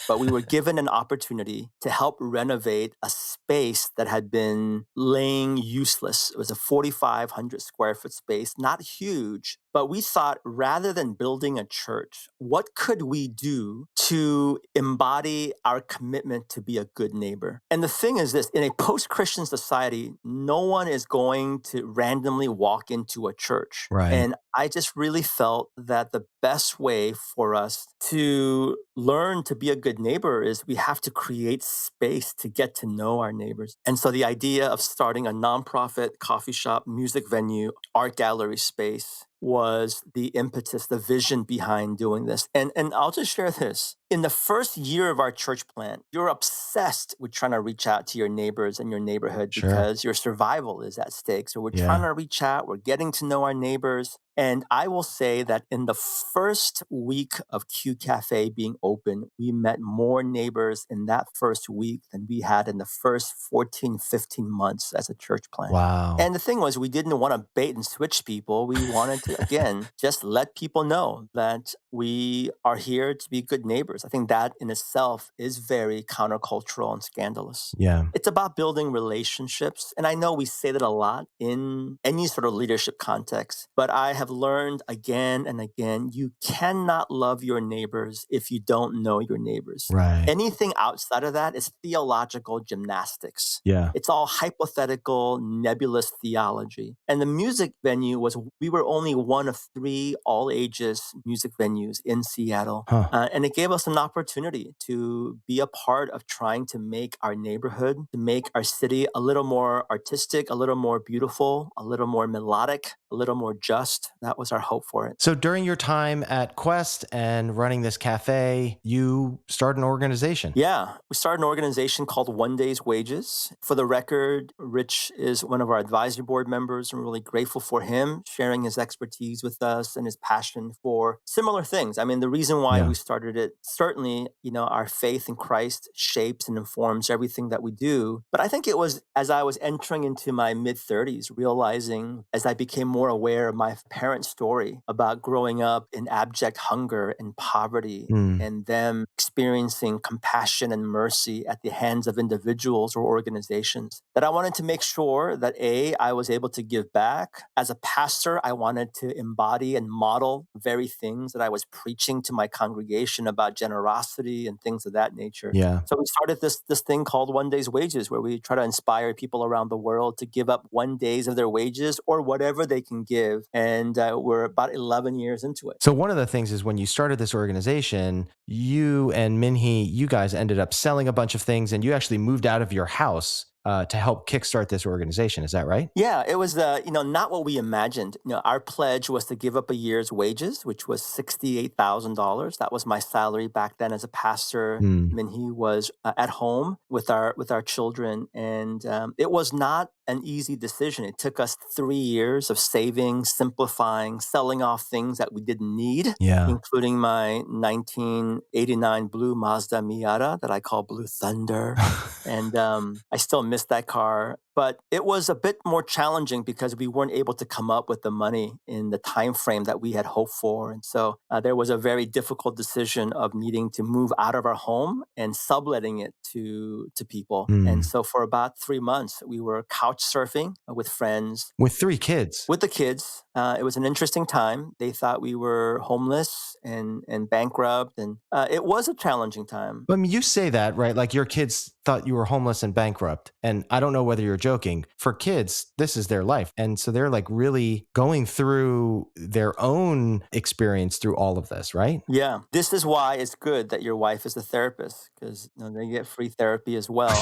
But we were given an opportunity to help renovate a space that had been laying useless. It was a 4,500 square foot space, not huge, but we thought rather than building a church, what could we do to embody our commitment to be a good neighbor? And the thing is this, in a post-Christian society, no one is going to randomly walk into a church. Right. And I just really felt that the best way for us to learn to be a good neighbor is we have to create space to get to know our neighbors. And so the idea of starting a nonprofit coffee shop, music venue, art gallery space was the impetus, the vision behind doing this. And I'll just share this. In the first year of our church plant, you're obsessed with trying to reach out to your neighbors and your neighborhood Sure. because your survival is at stake. So we're trying to reach out, we're getting to know our neighbors. And I will say that in the first week of Q Cafe being open, we met more neighbors in that first week than we had in the first 14, 15 months as a church plant. Wow. And the thing was, we didn't want to bait and switch people. We wanted to, again, just let people know that we are here to be good neighbors. I think that in itself is very countercultural and scandalous. Yeah. It's about building relationships. And I know we say that a lot in any sort of leadership context, but I have learned again and again, you cannot love your neighbors if you don't know your neighbors. Right. Anything outside of that is theological gymnastics. Yeah. It's all hypothetical, nebulous theology. And the music venue we were only one of 3 all ages music venues in Seattle. Huh. And it gave us an opportunity to be a part of trying to make our neighborhood, to make our city a little more artistic, a little more beautiful, a little more melodic, a little more just. That was our hope for it. So during your time at Quest and running this cafe, you started an organization. Yeah, we started an organization called One Day's Wages. For the record, Rich is one of our advisory board members. I'm really grateful for him sharing his expertise with us and his passion for similar things. I mean, the reason why we started it certainly, our faith in Christ shapes and informs everything that we do. But I think it was as I was entering into my mid 30s, realizing as I became more aware of my parents' story about growing up in abject hunger and poverty Mm. and them experiencing compassion and mercy at the hands of individuals or organizations, that I wanted to make sure that I was able to give back. As a pastor, I wanted to embody and model the very things that I was preaching to my congregation about generosity and things of that nature. Yeah. So we started this thing called One Day's Wages, where we try to inspire people around the world to give up 1 day of their wages or whatever they can give. And we're about 11 years into it. So one of the things is when you started this organization, you and Minhee, you guys ended up selling a bunch of things and you actually moved out of your house to help kickstart this organization. Is that right? Yeah, it was not what we imagined. Our pledge was to give up a year's wages, which was $68,000. That was my salary back then as a pastor. Mm. Minhee was at home with our children, and it was not an easy decision. It took us 3 years of saving, simplifying, selling off things that we didn't need, Yeah. including my 1989 blue Mazda Miata that I call Blue Thunder. And I still miss that car. But it was a bit more challenging because we weren't able to come up with the money in the time frame that we had hoped for. And so there was a very difficult decision of needing to move out of our home and subletting it to people. And Mm. so for about 3 months, we were couch surfing with friends. With 3 kids. With the kids, it was an interesting time. They thought we were homeless and bankrupt, and it was a challenging time. I mean, you say that, right? Like your kids thought you were homeless and bankrupt. And I don't know whether you're joking. For kids, this is their life. And so they're like really going through their own experience through all of this, right? Yeah, this is why it's good that your wife is a therapist because they get free therapy as well.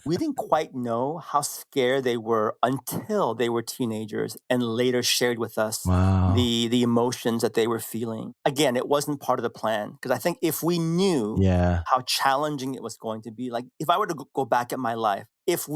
We didn't quite know how scared they were until they were teenagers and later shared with us Wow. the emotions that they were feeling. Again, it wasn't part of the plan because I think if we knew Yeah. how challenging it was going to be, like if I were to go back at my life, if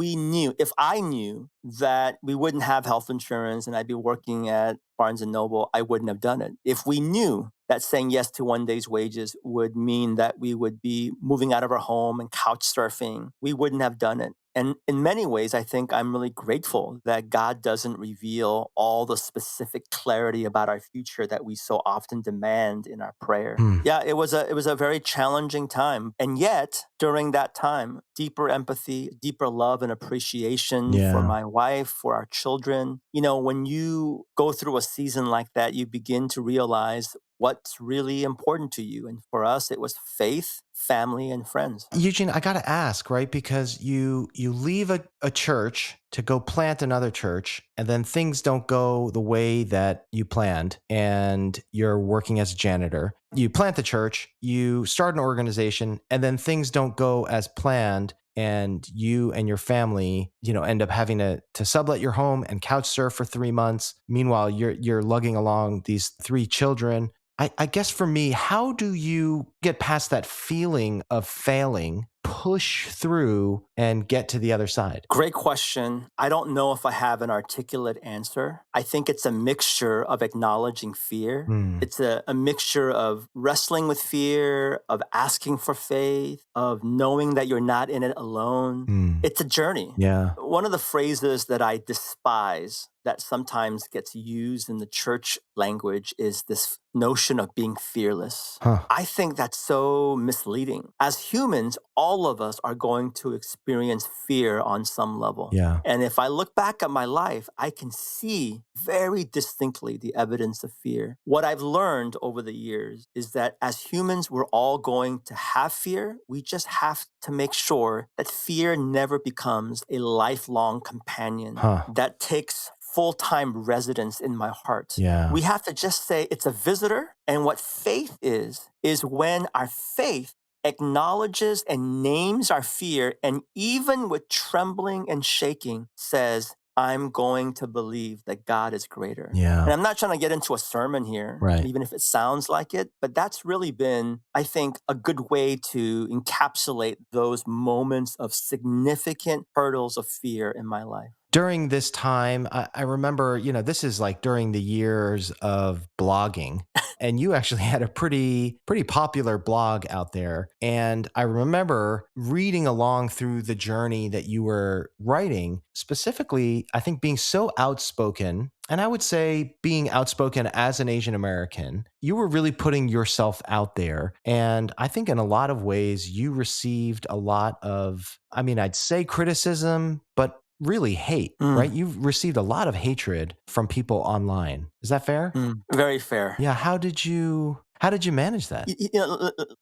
I knew that we wouldn't have health insurance and I'd be working at Barnes and Noble, I wouldn't have done it. If we knew that saying yes to 1 day's wages would mean that we would be moving out of our home and couch surfing, we wouldn't have done it. And in many ways, I think I'm really grateful that God doesn't reveal all the specific clarity about our future that we so often demand in our prayer. Hmm. Yeah, it was a very challenging time. And yet, during that time, deeper empathy, deeper love and appreciation for Yeah. my wife, for our children. When you go through a season like that, you begin to realize what's really important to you. And for us, it was faith, family, and friends. Eugene, I got to ask, right? Because you leave a church to go plant another church, and then things don't go the way that you planned, and you're working as a janitor. You plant the church, you start an organization, and then things don't go as planned, and you and your family, end up having to sublet your home and couch surf for 3 months. Meanwhile, you're lugging along these 3 children. I guess for me, how do you get past that feeling of failing, push through, and get to the other side? Great question. I don't know if I have an articulate answer. I think it's a mixture of acknowledging fear. Hmm. It's a mixture of wrestling with fear, of asking for faith, of knowing that you're not in it alone. Hmm. It's a journey. Yeah. One of the phrases that I despise that sometimes gets used in the church language is this notion of being fearless. Huh. I think that's so misleading. As humans, all of us are going to experience fear on some level. Yeah. And if I look back at my life, I can see very distinctly the evidence of fear. What I've learned over the years is that as humans, we're all going to have fear. We just have to make sure that fear never becomes a lifelong companion that takes full-time residence in my heart. Yeah. We have to just say it's a visitor. And what faith is when our faith acknowledges and names our fear, and even with trembling and shaking says, I'm going to believe that God is greater. Yeah. And I'm not trying to get into a sermon here, Right. even if it sounds like it, but that's really been, I think, a good way to encapsulate those moments of significant hurdles of fear in my life. During this time, I remember, this is like during the years of blogging. And you actually had a pretty popular blog out there. And I remember reading along through the journey that you were writing, specifically, I think being so outspoken. And I would say being outspoken as an Asian American, you were really putting yourself out there. And I think in a lot of ways, you received a lot of, I mean, I'd say criticism, but really hate, right? Mm, You've received a lot of hatred from people online. Is that fair? very fair. Yeah, how did you manage that?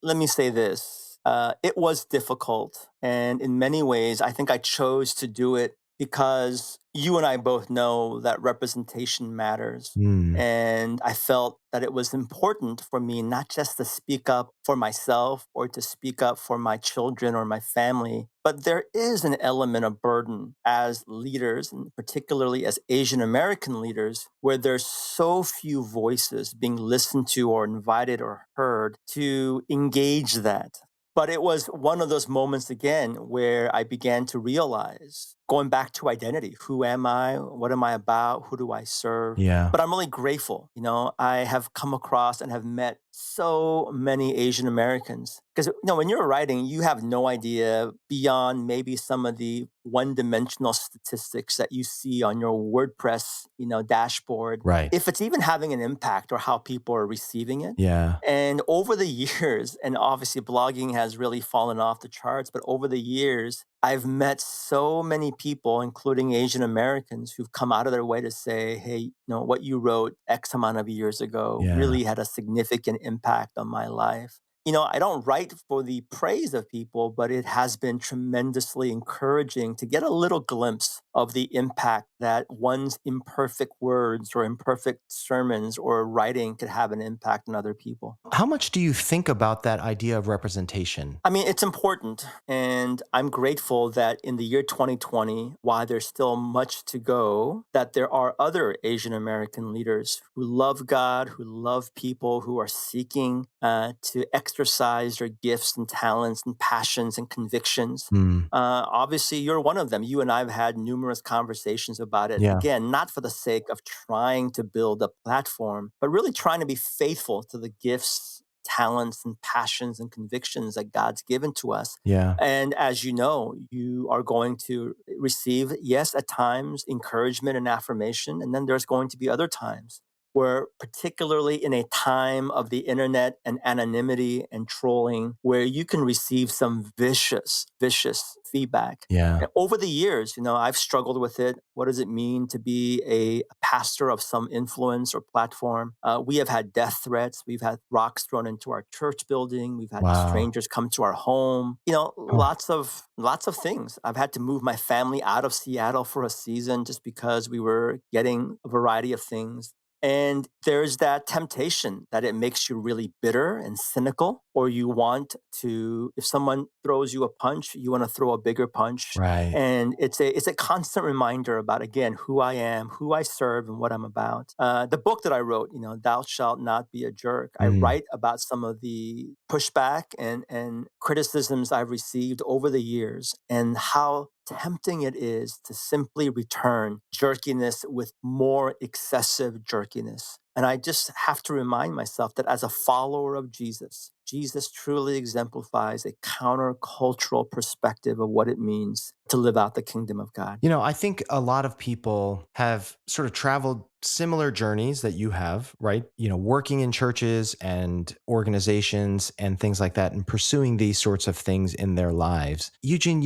Let me say this. It was difficult. And in many ways, I think I chose to do it because you and I both know that representation matters. Mm, And I felt that it was important for me not just to speak up for myself or to speak up for my children or my family, but there is an element of burden as leaders, and particularly as Asian American leaders, where there's so few voices being listened to or invited or heard to engage that. But it was one of those moments again where I began to realize, going back to identity, who am I? What am I about? Who do I serve? yeah, But I'm really grateful. I have come across and have met so many Asian Americans. Because, when you're writing, you have no idea beyond maybe some of the one dimensional statistics that you see on your WordPress, dashboard, right. if it's even having an impact or how people are receiving it. Yeah, And over the years, and obviously blogging has really fallen off the charts, but over the years, I've met so many people, including Asian Americans, who've come out of their way to say, hey, what you wrote X amount of years ago yeah. really had a significant impact on my life. I don't write for the praise of people, but it has been tremendously encouraging to get a little glimpse of the impact that one's imperfect words or imperfect sermons or writing could have an impact on other people. How much do you think about that idea of representation? I mean, it's important. And I'm grateful that in the year 2020, while there's still much to go, that there are other Asian American leaders who love God, who love people, who are seeking to exercise their gifts and talents and passions and convictions. Mm, Obviously, you're one of them. You and I have had numerous conversations about it. yeah, Again, not for the sake of trying to build a platform, but really trying to be faithful to the gifts, talents, and passions and convictions that God's given to us. yeah, And as you know, you are going to receive, yes, at times, encouragement and affirmation. And then there's going to be other times where, particularly in a time of the internet and anonymity and trolling, where you can receive some vicious, vicious feedback. yeah, And over the years, I've struggled with it. What does it mean to be a pastor of some influence or platform? We have had death threats. We've had rocks thrown into our church building. We've had wow. strangers come to our home. Oh, Lots of things. I've had to move my family out of Seattle for a season just because we were getting a variety of things. And there's that temptation that it makes you really bitter and cynical, or you want to, if someone throws you a punch, you want to throw a bigger punch. right. And it's a constant reminder about, again, who I am, who I serve, and what I'm about. The book that I wrote, Thou Shalt Not Be a Jerk, I Mm, write about some of the pushback and criticisms I've received over the years and how tempting it is to simply return jerkiness with more excessive jerkiness. And I just have to remind myself that as a follower of Jesus, Jesus truly exemplifies a countercultural perspective of what it means to live out the kingdom of God. I think a lot of people have sort of traveled similar journeys that you have, right? Working in churches and organizations and things like that and pursuing these sorts of things in their lives. Eugene,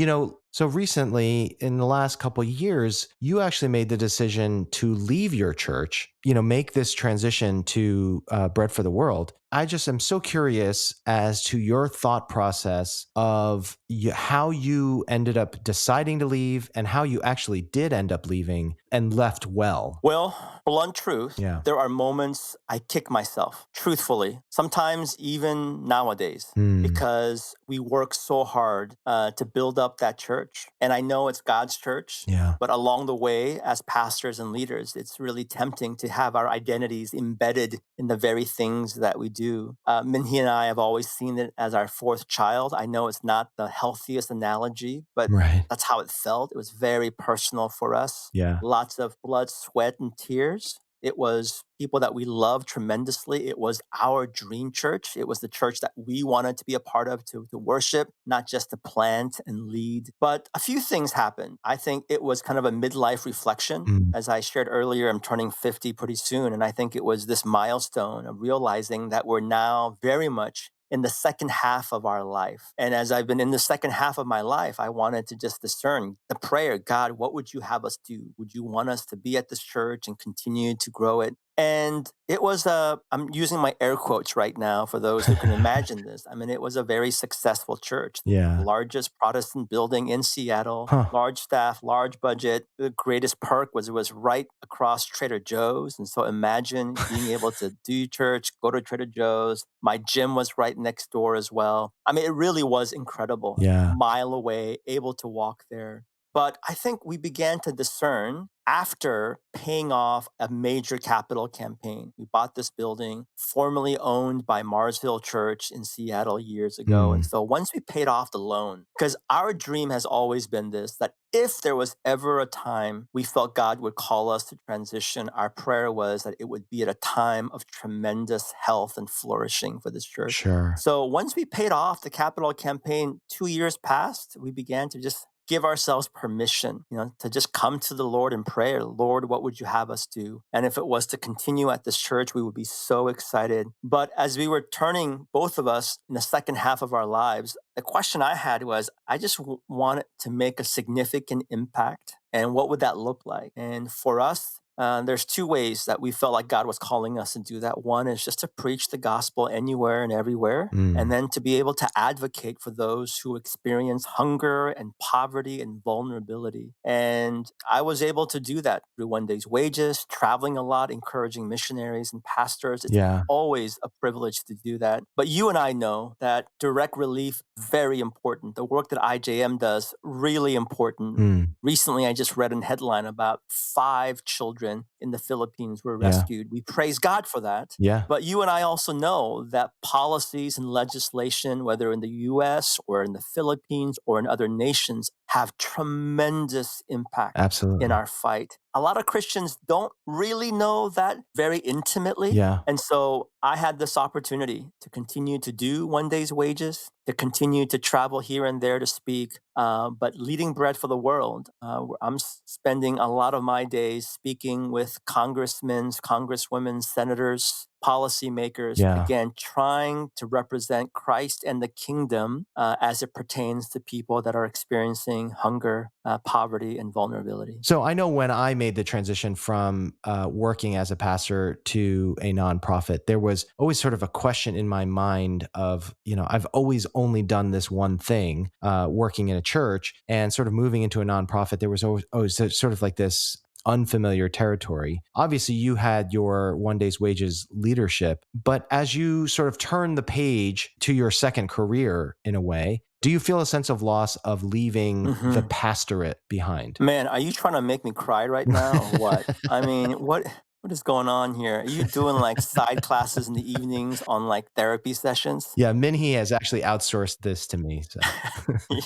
so recently in the last couple of years, you actually made the decision to leave your church, make this transition to Bread for the World. I just am so curious as to your thought process of how you ended up deciding to leave and how you actually did end up leaving and left well. Well, blunt truth, Yeah. there are moments I kick myself, truthfully, sometimes even nowadays, Mm, because we work so hard to build up that church. And I know it's God's church, yeah. but along the way, as pastors and leaders, it's really tempting to have our identities embedded in the very things that we do. Minhee and I have always seen it as our fourth child. I know it's not the healthiest analogy, but Right. that's how it felt. It was very personal for us. Yeah. Lots of blood, sweat, and tears. It was people that we loved tremendously. It was our dream church. It was the church that we wanted to be a part of, to worship, not just to plant and lead. But a few things happened. I think it was kind of a midlife reflection. Mm. As I shared earlier, I'm turning 50 pretty soon. And I think it was this milestone of realizing that we're now very much in the second half of our life. And as I've been in the second half of my life, I wanted to just discern the prayer, God, what would you have us do? Would you want us to be at this church and continue to grow it? And it was I'm using my air quotes right now for those who can imagine this. I mean, it was a very successful church, Yeah. largest Protestant building in Seattle, Huh. large staff, large budget. The greatest perk was it was right across Trader Joe's. And so imagine being able to do church, go to Trader Joe's. My gym was right next door as well. I mean, it really was incredible. Yeah. Mile away, able to walk there. But I think we began to discern after paying off a major capital campaign. We bought this building, formerly owned by Marsville Church in Seattle years ago. And Mm. so once we paid off the loan, because our dream has always been this, that if there was ever a time we felt God would call us to transition, our prayer was that it would be at a time of tremendous health and flourishing for this church. Sure. So once we paid off the capital campaign, 2 years passed, we began to just give ourselves permission, to just come to the Lord in prayer. Lord, what would you have us do? And if it was to continue at this church, we would be so excited. But as we were turning, both of us, in the second half of our lives, the question I had was, I just wanted to make a significant impact. And what would that look like? And for us, there's two ways that we felt like God was calling us to do that. One is just to preach the gospel anywhere and everywhere, and then to be able to advocate for those who experience hunger and poverty and vulnerability. And I was able to do that through One Day's Wages, traveling a lot, encouraging missionaries and pastors. It's Yeah. always a privilege to do that. But you and I know that direct relief, very important. The work that IJM does, really important. Mm. Recently, I just read a headline about 5 children in the Philippines were Yeah. rescued. We praise God for that. Yeah. But you and I also know that policies and legislation, whether in the US or in the Philippines or in other nations, have tremendous impact Absolutely. in our fight. A lot of Christians don't really know that very intimately. Yeah. And so I had this opportunity to continue to do One Day's Wages, to continue to travel here and there to speak, but leading bread for the world. I'm spending a lot of my days speaking with congressmen, congresswomen, senators, policymakers, Yeah. again, trying to represent Christ and the kingdom as it pertains to people that are experiencing hunger, poverty, and vulnerability. So I know when I made the transition from working as a pastor to a nonprofit, there was always sort of a question in my mind of, I've always only done this one thing, working in a church, and sort of moving into a nonprofit. There was always sort of like this unfamiliar territory. Obviously, you had your One Day's Wages leadership, but as you sort of turn the page to your second career in a way, do you feel a sense of loss of leaving the pastorate behind? Man, are you trying to make me cry right now or what? I mean, what is going on here? Are you doing like side classes in the evenings on like therapy sessions? Yeah, Minhee has actually outsourced this to me. So.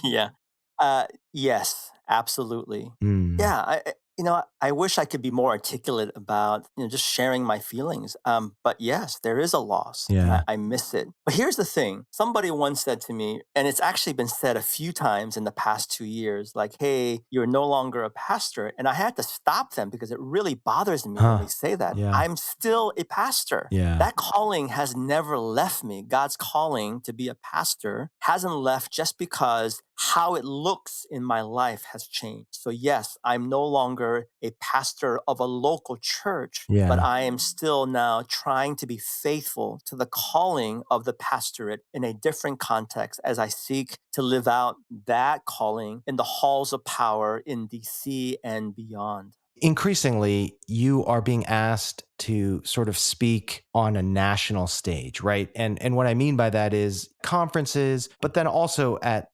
Yeah. Yes, absolutely. Mm. Yeah, I wish I could be more articulate about, just sharing my feelings. But yes, there is a loss. And Yeah. I miss it. But here's the thing. Somebody once said to me, and it's actually been said a few times in the past 2 years, like, hey, you're no longer a pastor. And I had to stop them because it really bothers me when they say that. Yeah. I'm still a pastor. Yeah. That calling has never left me. God's calling to be a pastor hasn't left just because how it looks in my life has changed. So yes, I'm no longer a pastor of a local church, Yeah. but I am still now trying to be faithful to the calling of the pastorate in a different context as I seek to live out that calling in the halls of power in DC and beyond. Increasingly, you are being asked to sort of speak on a national stage, right? And what I mean by that is conferences, but then also at,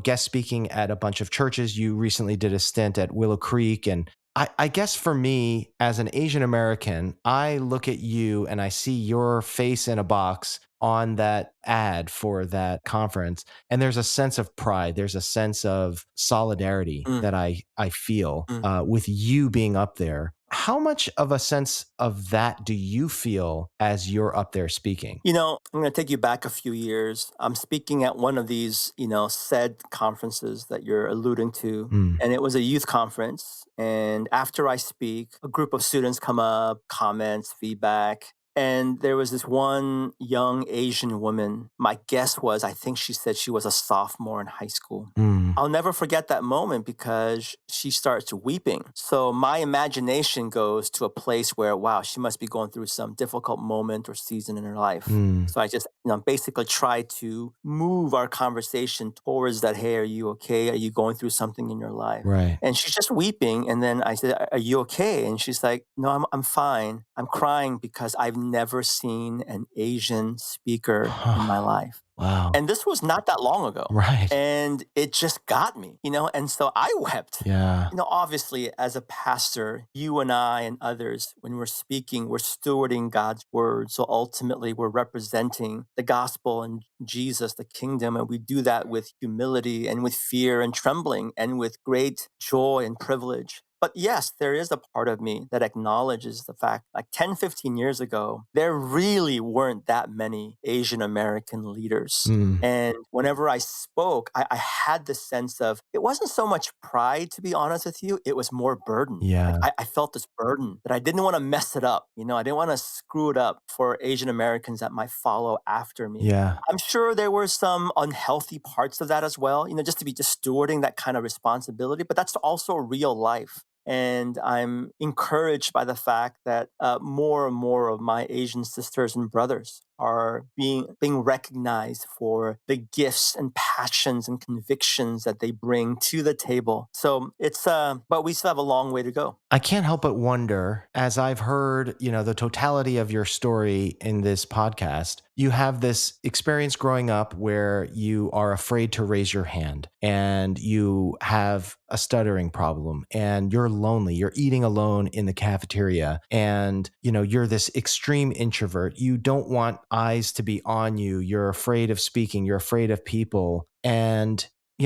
guest speaking at a bunch of churches. You recently did a stint at Willow Creek and I guess for me, as an Asian American, I look at you and I see your face in a box on that ad for that conference. And there's a sense of pride. There's a sense of solidarity Mm, that I feel mm. with you being up there. How much of a sense of that do you feel as you're up there speaking? I'm going to take you back a few years. I'm speaking at one of these, said conferences that you're alluding to. Mm, And it was a youth conference. And after I speak, a group of students come up, comments, feedback. And there was this one young Asian woman. My guess was, I think she said she was a sophomore in high school. mm, I'll never forget that moment because she starts weeping. So my imagination goes to a place where, wow, she must be going through some difficult moment or season in her life. mm, So I just, basically try to move our conversation towards that. Hey, are you okay? Are you going through something in your life? right. And she's just weeping. And then I said, are you okay? And she's like, no, I'm fine. I'm crying because I've never seen an Asian speaker in my life. Wow. And this was not that long ago. Right. And it just got me, and so I wept. Yeah. Obviously, as a pastor, you and I and others, when we're speaking, we're stewarding God's word. So ultimately, we're representing the gospel and Jesus, the kingdom. And we do that with humility and with fear and trembling and with great joy and privilege. But yes, there is a part of me that acknowledges the fact, like 10, 15 years ago, there really weren't that many Asian American leaders. Mm, And whenever I spoke, I had the sense of, it wasn't so much pride, to be honest with you, it was more burden. Like yeah. I felt this burden that I didn't want to mess it up. I didn't want to screw it up for Asian Americans that might follow after me. Yeah. I'm sure there were some unhealthy parts of that as well, just to be just stewarding that kind of responsibility, but that's also real life. And I'm encouraged by the fact that more and more of my Asian sisters and brothers are being recognized for the gifts and passions and convictions that they bring to the table. So it's, but we still have a long way to go. I can't help but wonder, as I've heard, the totality of your story in this podcast, you have this experience growing up where you are afraid to raise your hand and you have a stuttering problem and you're lonely. You're eating alone in the cafeteria and, you're this extreme introvert. You don't want eyes to be on you. You're afraid of speaking. You're afraid of people. And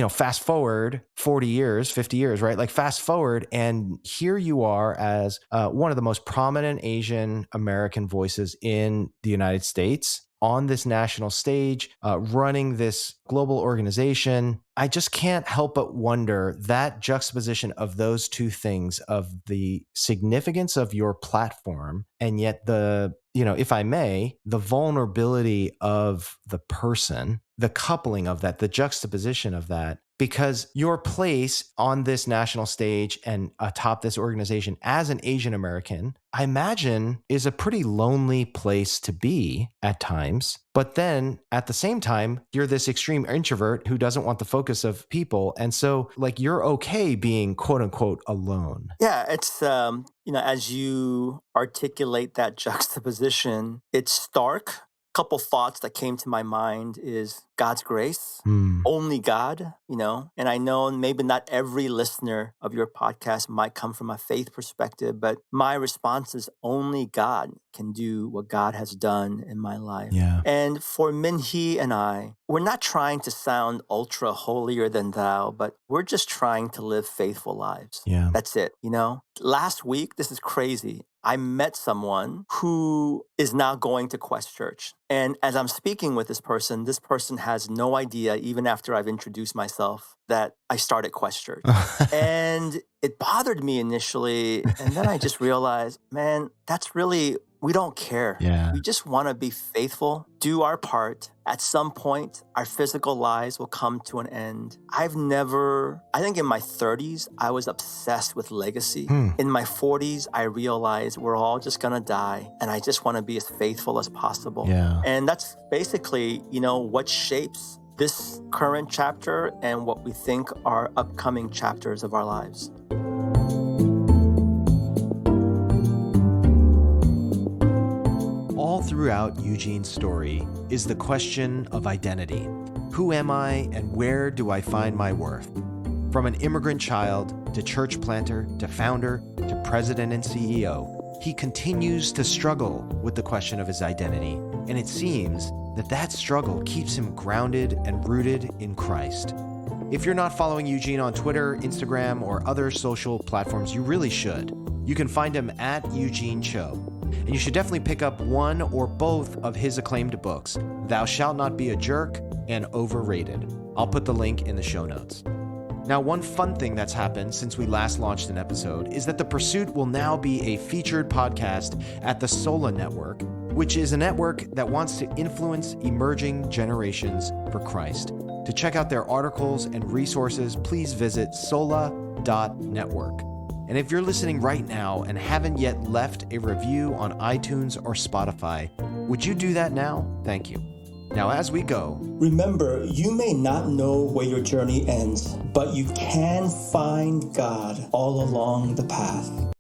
fast forward 40 years, 50 years, right? Like fast forward and here you are as one of the most prominent Asian American voices in the United States on this national stage, running this global organization. I just can't help but wonder that juxtaposition of those two things, of the significance of your platform and yet if I may, the vulnerability of the person, the coupling of that, the juxtaposition of that, because your place on this national stage and atop this organization as an Asian American, I imagine is a pretty lonely place to be at times. But then at the same time, you're this extreme introvert who doesn't want the focus of people. And so you're okay being quote unquote alone. Yeah, it's, as you articulate that juxtaposition, it's stark. Couple thoughts that came to my mind is God's grace, only God, and I know maybe not every listener of your podcast might come from a faith perspective, but my response is only God can do what God has done in my life. Yeah. And for Minhee and I, we're not trying to sound ultra holier than thou, but we're just trying to live faithful lives. Yeah. That's it. Last week, this is crazy. I met someone who is now going to Quest Church. And as I'm speaking with this person has no idea, even after I've introduced myself, that I started Quest Church. And it bothered me initially. And then I just realized, man, that's really, we don't care. Yeah. We just want to be faithful, do our part. At some point, our physical lives will come to an end. I think in my 30s, I was obsessed with legacy. In my 40s, I realized we're all just going to die. And I just want to be as faithful as possible. Yeah. And that's basically, what shapes this current chapter and what we think are upcoming chapters of our lives. All throughout Eugene's story is the question of identity. Who am I and where do I find my worth? From an immigrant child to church planter to founder to president and CEO, he continues to struggle with the question of his identity, and it seems that struggle keeps him grounded and rooted in Christ. If you're not following Eugene on Twitter, Instagram, or other social platforms, you really should. You can find him at Eugene Cho, and you should definitely pick up one or both of his acclaimed books, Thou Shalt Not Be a Jerk and Overrated. I'll put the link in the show notes. Now, one fun thing that's happened since we last launched an episode is that The Pursuit will now be a featured podcast at the SOLA Network, which is a network that wants to influence emerging generations for Christ. To check out their articles and resources, please visit sola.network. And if you're listening right now and haven't yet left a review on iTunes or Spotify, would you do that now? Thank you. Now, as we go, remember, you may not know where your journey ends, but you can find God all along the path.